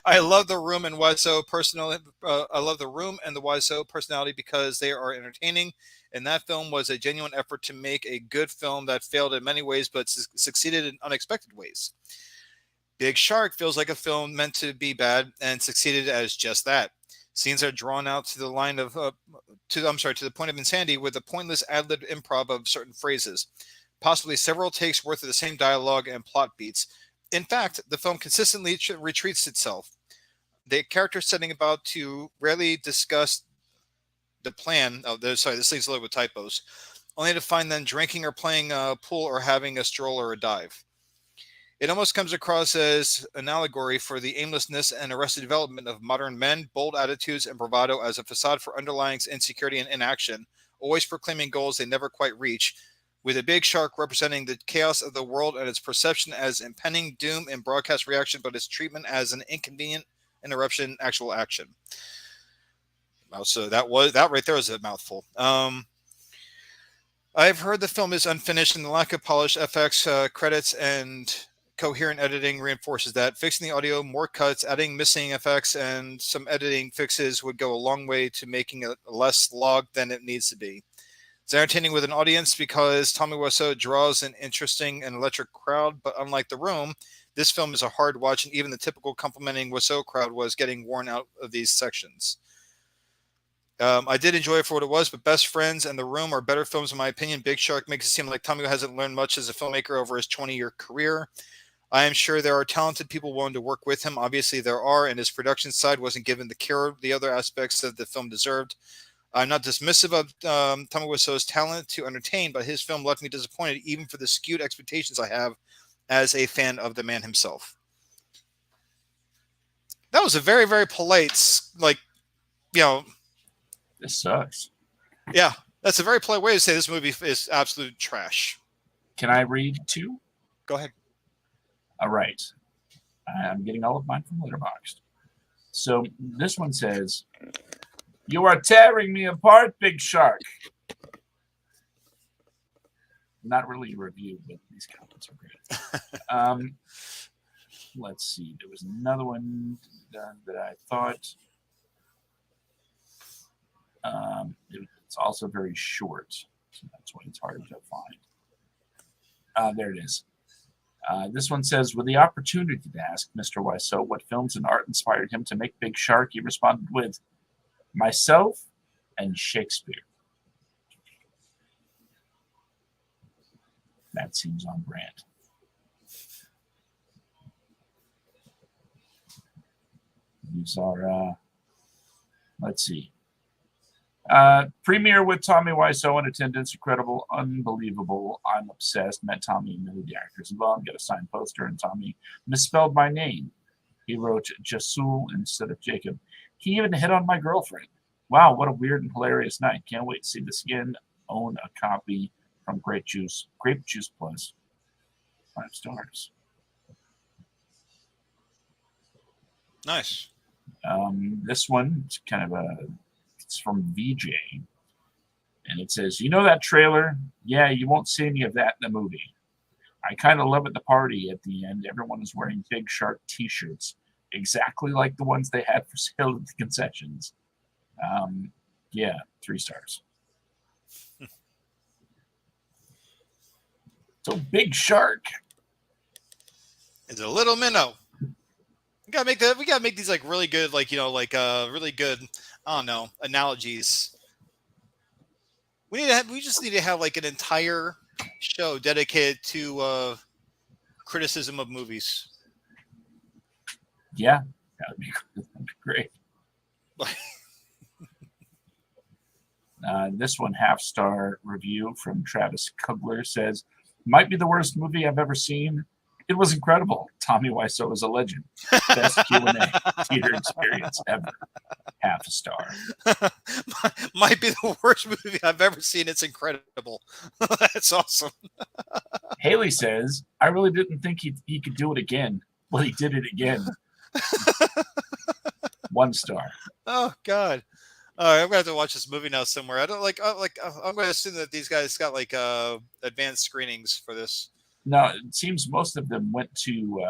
I love the room and Wiseau personality. I love the room and the Wiseau personality because they are entertaining. And that film was a genuine effort to make a good film that failed in many ways, but succeeded in unexpected ways. Big Shark feels like a film meant to be bad and succeeded as just that. Scenes are drawn out to the line of, to the point of insanity with a pointless ad-lib improv of certain phrases, possibly several takes worth of the same dialogue and plot beats. In fact, the film consistently retreats itself. The character setting about to rarely discuss the plan. This thing's loaded with typos. Only to find them drinking or playing pool or having a stroll or a dive. It almost comes across as an allegory for the aimlessness and arrested development of modern men, bold attitudes, and bravado as a facade for underlying insecurity and inaction, always proclaiming goals they never quite reach, with a big shark representing the chaos of the world and its perception as impending doom in broadcast reaction, but its treatment as an inconvenient interruption in actual action. So that right there was a mouthful. I've heard the film is unfinished, and the lack of polished FX credits and coherent editing reinforces that. Fixing the audio, more cuts, adding missing effects, and some editing fixes would go a long way to making it less slog than it needs to be. It's entertaining with an audience because Tommy Wiseau draws an interesting and electric crowd, but unlike The Room, this film is a hard watch, and even the typical complimenting Wiseau crowd was getting worn out of these sections. I did enjoy it for what it was, but Best Friends and The Room are better films in my opinion. Big Shark makes it seem like Tommy hasn't learned much as a filmmaker over his 20-year career. I am sure there are talented people willing to work with him. Obviously there are, and his production side wasn't given the care the other aspects that the film deserved. I'm not dismissive of Tommy Wiseau's talent to entertain, but his film left me disappointed even for the skewed expectations I have as a fan of the man himself. That was a very, very polite, This sucks. Yeah, that's a very polite way to say this movie is absolute trash. Can I read two? Go ahead. All right. I'm getting all of mine from Letterboxd. So this one says, "You are tearing me apart, Big Shark." Not really a review, but these comments are great. Let's see. There was another one that I thought. It's also very short, so that's why it's hard to find. There it is. This one says, with the opportunity to ask Mr. Wiseau what films and art inspired him to make Big Shark, he responded with, myself and Shakespeare. That seems on brand. These are, let's see. Premiere with Tommy Wiseau in attendance. Incredible, unbelievable. I'm obsessed. Met Tommy and many of the actors involved. Get a signed poster, and Tommy misspelled my name. He wrote Jasul instead of Jacob. He even hit on my girlfriend. Wow, what a weird and hilarious night. Can't wait to see this again. Own a copy from Grape Juice Plus. 5 stars. Nice. This one is kind of it's from VJ, and it says, you know that trailer? Yeah, you won't see any of that in the movie. I kind of love at the party at the end. Everyone is wearing Big Shark t-shirts, exactly like the ones they had for sale at the concessions. Yeah, 3 stars. So Big Shark is a little minnow. We gotta make these like really good, really good, I don't know, analogies. We just need to have like an entire show dedicated to criticism of movies. Yeah, that'd be great. This one, 1/2-star review from Travis Kugler, says, might be the worst movie I've ever seen. It was incredible. Tommy Wiseau is a legend. Best Q&A theater experience ever. 1/2 star. Might be the worst movie I've ever seen. It's incredible. That's awesome. Haley says, I really didn't think he could do it again. Well, he did it again. 1 star. Oh, God. All right, I'm gonna have to watch this movie now somewhere. I don't I'm gonna assume that these guys got like advanced screenings for this. No, it seems most of them went to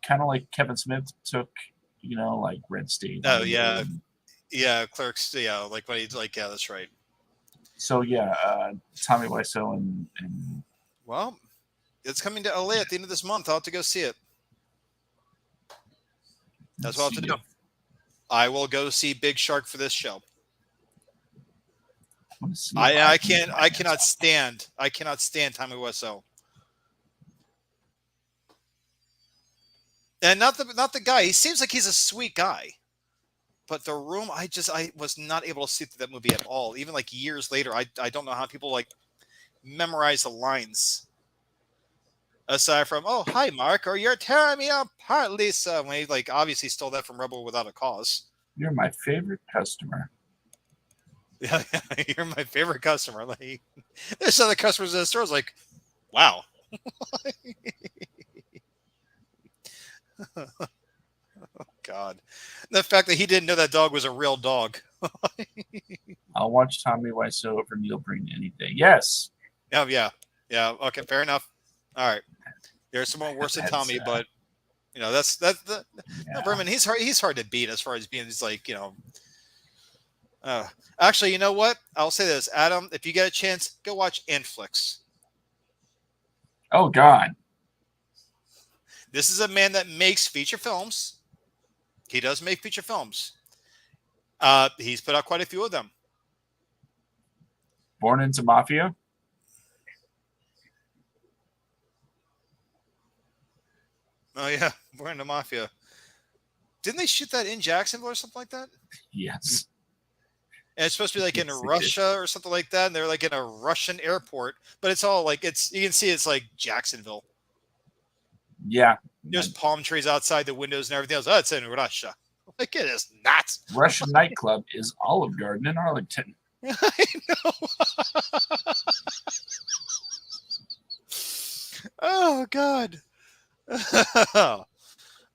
kind of like Kevin Smith took, like Red State Oh Audio. yeah, yeah, Clerks. Yeah, like what he's like. Yeah, that's right. So yeah, Tommy Wiseau and Well, it's coming to LA at the end of this month. I'll have to go see it. That's let's what I'll have to see do. if I will go see Big Shark for this show. let's see if I can get can't. my I hands cannot on. stand. I cannot stand Tommy Wiseau. And not the guy. He seems like he's a sweet guy. But The Room, I was not able to see through that movie at all. Even like years later, I don't know how people like memorize the lines. Aside from, oh hi Mark, or you're tearing me apart, Lisa. When he like obviously stole that from Rebel Without a Cause. You're my favorite customer. Yeah, you're my favorite customer. Like there's other customers in the stores like, wow. God. The fact that he didn't know that dog was a real dog. I'll watch Tommy Wiseau over Neil Breen any day. Yes, Oh yeah. Yeah. Okay, fair enough. All right. There's someone worse than that's Tommy, but that's no yeah. Berman, he's hard to beat as far as being just like, actually, you know what? I'll say this, Adam, if you get a chance, go watch Inflix. Oh God, This is a man that makes feature films. He does make feature films. He's put out quite a few of them. Born into Mafia. Oh yeah, Born in the Mafia. Didn't they shoot that in Jacksonville or something like that? Yes. And it's supposed to be like in Yes, they did. Russia or something like that. And they're like in a Russian airport, but it's all like you can see it's like Jacksonville. Yeah. There's palm trees outside the windows and everything else. Oh, it's in Russia. Like it is not. Russian nightclub is Olive Garden in Arlington. I know. Oh God.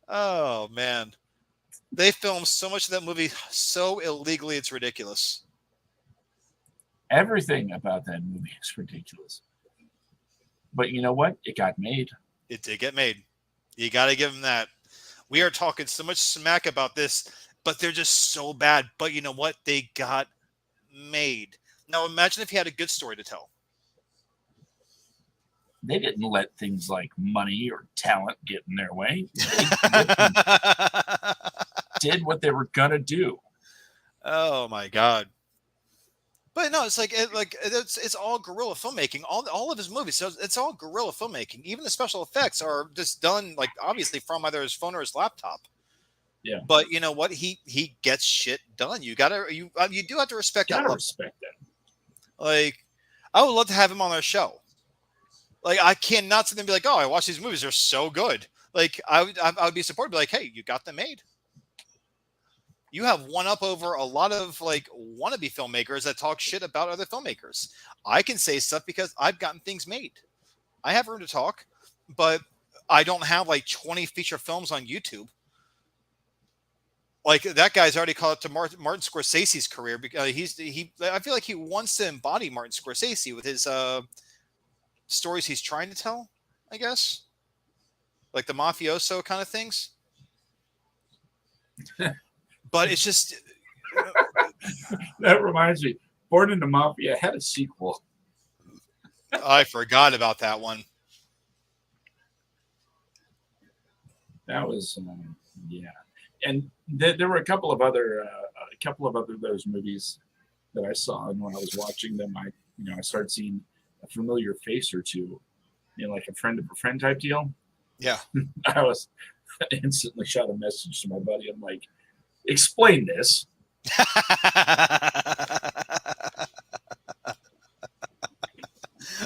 Oh man. They filmed so much of that movie so illegally it's ridiculous. Everything about that movie is ridiculous. But you know what? It got made. It did get made. You got to give them that. We are talking so much smack about this, but they're just so bad. But you know what? They got made. Now imagine if you had a good story to tell. They didn't let things like money or talent get in their way. They did what they were gonna do. Oh my God. But no, it's like it's all guerrilla filmmaking. All of his movies, so it's all guerrilla filmmaking. Even the special effects are just done like obviously from either his phone or his laptop. Yeah. But you know what? He gets shit done. You do have to respect that Gotta level. respect that. Like, I would love to have him on our show. Like, I cannot sit there and be like, oh, I watch these movies; they're so good. Like, I would be supportive, be like, hey, you got them made. You have one up over a lot of like wannabe filmmakers that talk shit about other filmmakers. I can say stuff because I've gotten things made. I have room to talk, but I don't have like 20 feature films on YouTube. Like that guy's already caught up to Martin Scorsese's career because I feel like he wants to embody Martin Scorsese with his stories he's trying to tell, I guess. Like the mafioso kind of things. But it's just That reminds me, Born into Mafia had a sequel. I forgot about that one. That was yeah, and there were a couple of other those movies that I saw, and when I was watching them, I started seeing a familiar face or two, like a friend of a friend type deal. Yeah. I instantly shot a message to my buddy. I'm like, explain this.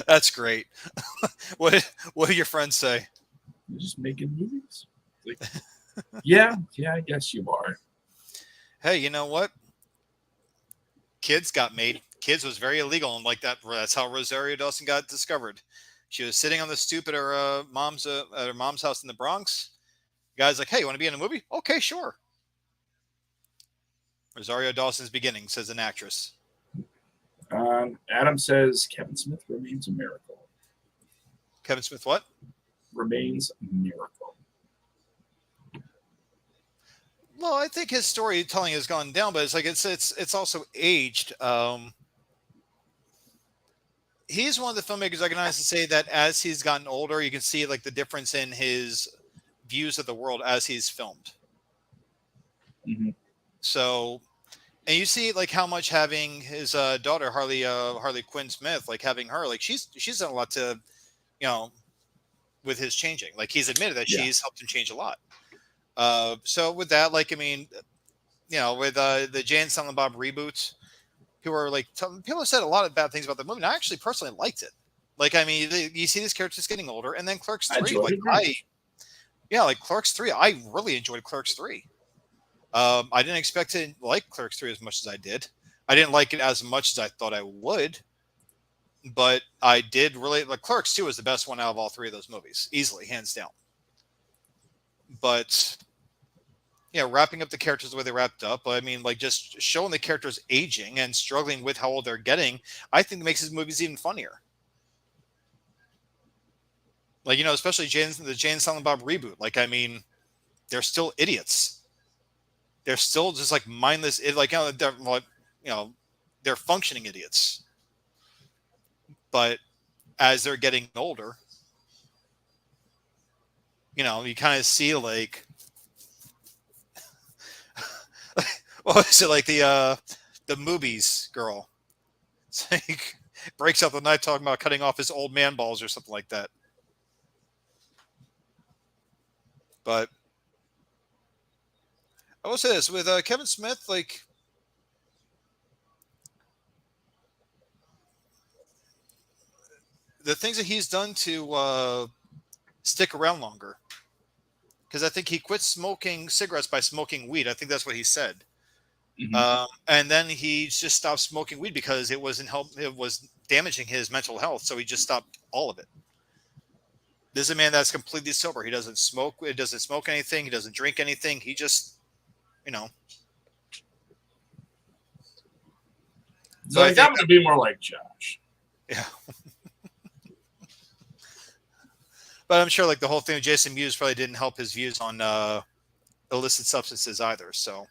That's great. What do your friends say? You're just making movies. Like, yeah, I guess you are. Hey, you know what? Kids got made. Kids was very illegal, and like that. That's how Rosario Dawson got discovered. She was sitting on the stoop at her mom's house in the Bronx. The guy's like, "Hey, you want to be in a movie? Okay, sure." Rosario Dawson's beginnings as an actress. Adam says Kevin Smith remains a miracle. Kevin Smith, what? Remains a miracle. Well, I think his storytelling has gone down, but it's like it's also aged. He's one of the filmmakers I can honestly say that as he's gotten older, you can see like the difference in his views of the world as he's filmed. Mm-hmm. So, and you see like how much having his daughter Harley Quinn Smith, like having her, like she's done a lot to, you know, with his changing. Like he's admitted that she's helped him change a lot. So with that, like I mean, you know, with the Jay and Silent Bob reboots, people are like, people have said a lot of bad things about the movie. And I actually personally liked it. Like, I mean, you see these characters getting older, and then Clerks 3, like Clerks 3, I really enjoyed Clerks 3. I didn't expect to like Clerks 3 as much as I did. I didn't like it as much as I thought I would, but I did really like Clerks 2 was the best one out of all three of those movies, easily, hands down. But wrapping up the characters the way they wrapped up, I mean, like just showing the characters aging and struggling with how old they're getting, I think makes his movies even funnier. Like, especially the Jay and Silent Bob reboot. Like, I mean, they're still idiots. They're still just like mindless. They're functioning idiots. But as they're getting older, you kind of see like, what was it, like the movies girl? It's like breaks out the night talking about cutting off his old man balls or something like that. But I will say this with Kevin Smith, like the things that he's done to stick around longer. Because I think he quit smoking cigarettes by smoking weed. I think that's what he said. Mm-hmm. And then he just stopped smoking weed because it wasn't it was damaging his mental health. So he just stopped all of it. This is a man that's completely sober. He doesn't smoke. He doesn't smoke anything. He doesn't drink anything. He just, So I got him to be more like Josh. Yeah. But I'm sure like the whole thing with Jason Mewes probably didn't help his views on illicit substances either. So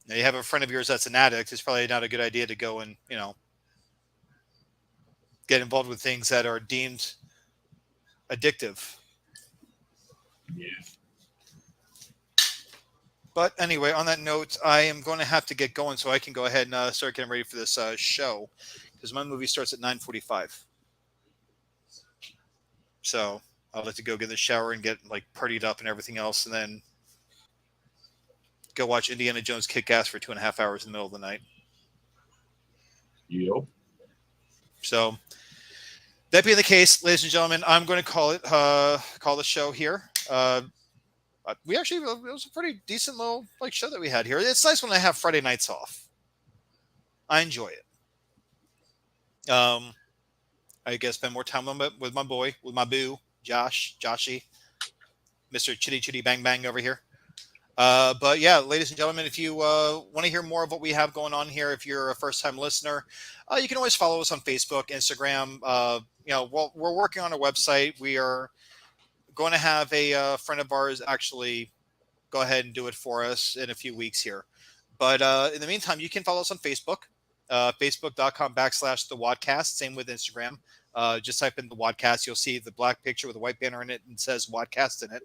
you have a friend of yours that's an addict. It's probably not a good idea to go and, get involved with things that are deemed addictive. Yeah. But anyway, on that note, I am going to have to get going so I can go ahead and start getting ready for this show because my movie starts at 9:45. So I'll have to go get in the shower and get like partied up and everything else, and then go watch Indiana Jones Kick Ass for 2.5 hours in the middle of the night. Yep. So that being the case, ladies and gentlemen, I'm going to call the show here. It was a pretty decent little like show that we had here. It's nice when I have Friday nights off. I enjoy it. I guess spend more time with my boy, with my boo, Joshy, Mr. Chitty Chitty Bang Bang over here. But yeah, ladies and gentlemen, if you want to hear more of what we have going on here, if you're a first-time listener, you can always follow us on Facebook, Instagram. We're working on a website. We are going to have a friend of ours actually go ahead and do it for us in a few weeks here. But in the meantime, you can follow us on Facebook, facebook.com/the WADcast. Same with Instagram. Just type in the WADcast. You'll see the black picture with a white banner in it and says WADcast in it.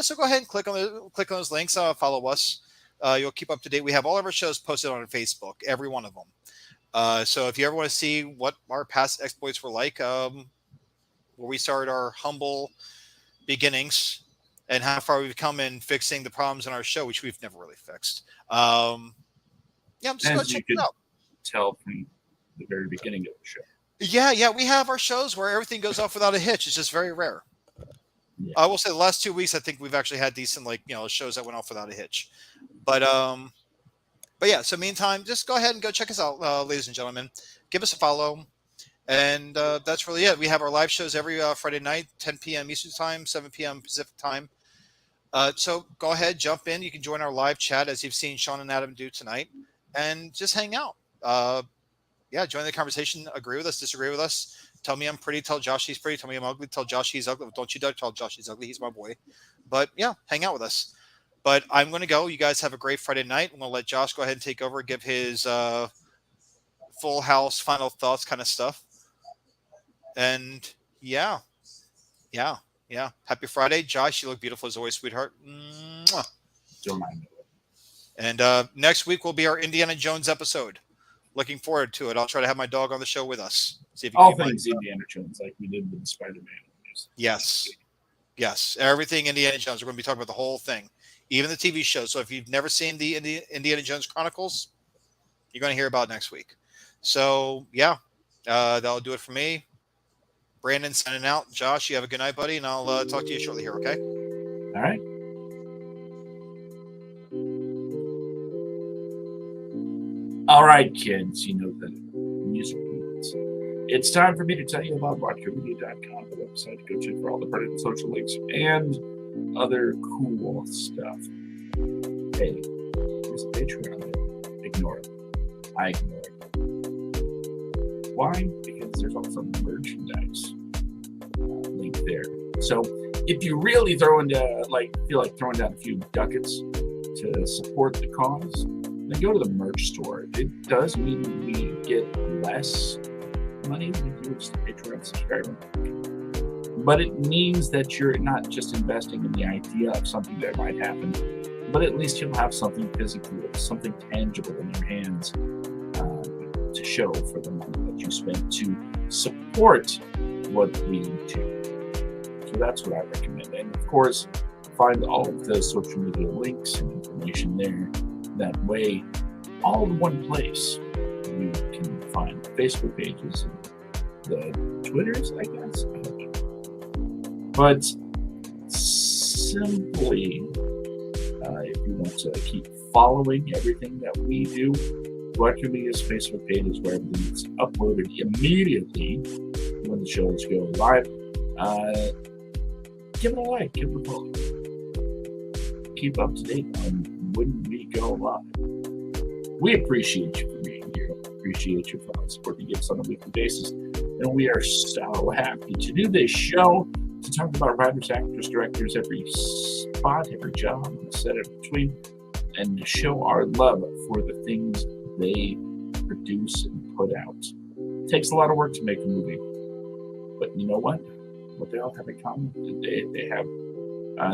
So go ahead and click on those links. Follow us. You'll keep up to date. We have all of our shows posted on Facebook, every one of them. So if you ever want to see what our past exploits were like, where we started our humble beginnings and how far we've come in fixing the problems in our show, which we've never really fixed. Just go check it out. Tell from the very beginning of the show. Yeah, we have our shows where everything goes off without a hitch. It's just very rare. Yeah. I will say the last 2 weeks, I think we've actually had decent, shows that went off without a hitch. But yeah, so meantime, just go ahead and go check us out, ladies and gentlemen. Give us a follow. And that's really it. We have our live shows every Friday night, 10 p.m. Eastern Time, 7 p.m. Pacific Time. So go ahead, jump in. You can join our live chat as you've seen Sean and Adam do tonight. And just hang out. Join the conversation. Agree with us, disagree with us. Tell me I'm pretty. Tell Josh he's pretty. Tell me I'm ugly. Tell Josh he's ugly. Don't you dare tell Josh he's ugly. He's my boy. But yeah, hang out with us. But I'm going to go. You guys have a great Friday night. I'm going to let Josh go ahead and take over, give his full house final thoughts kind of stuff. And yeah. Happy Friday. Josh, you look beautiful as always, sweetheart. Mwah. Don't mind it. And next week will be our Indiana Jones episode. Looking forward to it. I'll try to have my dog on the show with us. See if all things Indiana Jones, like we did with the Spider-Man movies. Yes. Everything Indiana Jones. We're going to be talking about the whole thing, even the TV show. So if you've never seen the Indiana Jones Chronicles, you're going to hear about it next week. So yeah, that'll do it for me. Brandon signing out. Josh, you have a good night, buddy, and I'll talk to you shortly here. Okay. All right. All right, kids, you know the music means. It's time for me to tell you about WADcast.com, the website to go to for all the pertinent social links and other cool stuff. Hey, there's a Patreon. Ignore it. I ignore it. Why? Because there's also merchandise link there. So if you really feel like throwing down a few ducats to support the cause, then go to the merch store. It does mean we get less money than if you were just a Patreon subscriber. But it means that you're not just investing in the idea of something that might happen, but at least you'll have something physical, something tangible in your hands to show for the money that you spent to support what we do. So that's what I recommend. And of course, find all of the social media links and information there. That way, all in one place. You can find Facebook pages and the Twitters, I guess. I don't know. But simply, if you want to keep following everything that we do, Electric Media's Facebook page is where everything is uploaded immediately when the shows go live. Give it a like, give it a follow. Keep up to date on when we go live. We appreciate you for being here. Appreciate you for supporting us on a weekly basis. And we are so happy to do this show to talk about writers, actors, directors, every spot, every job, and set in between, and to show our love for the things they produce and put out. It takes a lot of work to make a movie. But you know what? What they all have in common? They have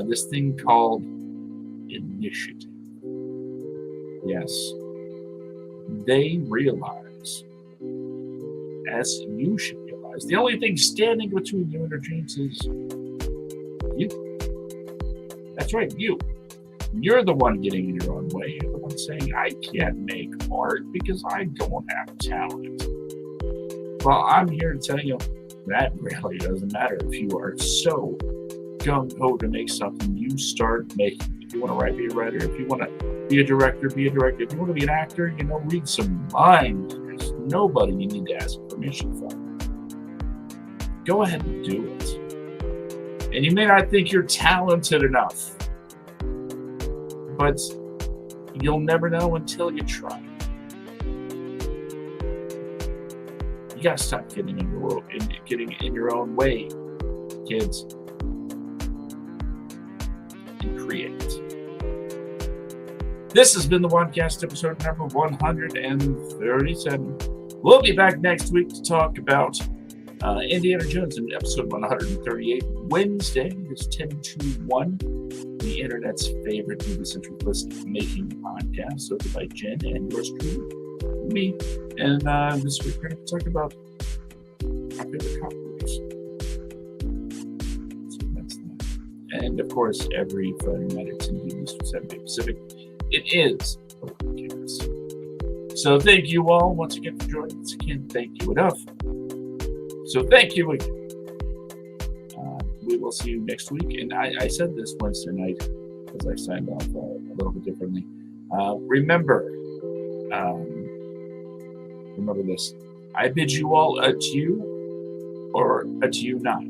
this thing called initiative. Yes, they realize, as you should realize, the only thing standing between you and your dreams is you. That's right, you. You're the one getting in your own way. You're the one saying, I can't make art because I don't have talent. Well, I'm here to tell you that really doesn't matter. If you are so gung-ho to make something, you start making. If you want to write, be a writer. If you want to be a director, be a director. If you want to be an actor, read some lines. There's nobody you need to ask permission from. Go ahead and do it. And you may not think you're talented enough, but you'll never know until you try. You gotta stop getting in your own way, kids, and create. This has been the WADcast episode number 137. We'll be back next week to talk about Indiana Jones in episode 138. Wednesday is 10 to 1. The internet's favorite movie-centric list-making podcast, hosted by Jen and yours truly, me. And this week we're going to talk about our favorite comic movies. So that's that. And of course, every Friday night at 10 p.m. Eastern, 7 p.m. Pacific, it is the WADcast. So thank you all once again for joining us. Again, thank you enough. So thank you again. We will see you next week. And I said this Wednesday night as I signed off a little bit differently. Remember this. I bid you all adieu or adieu not.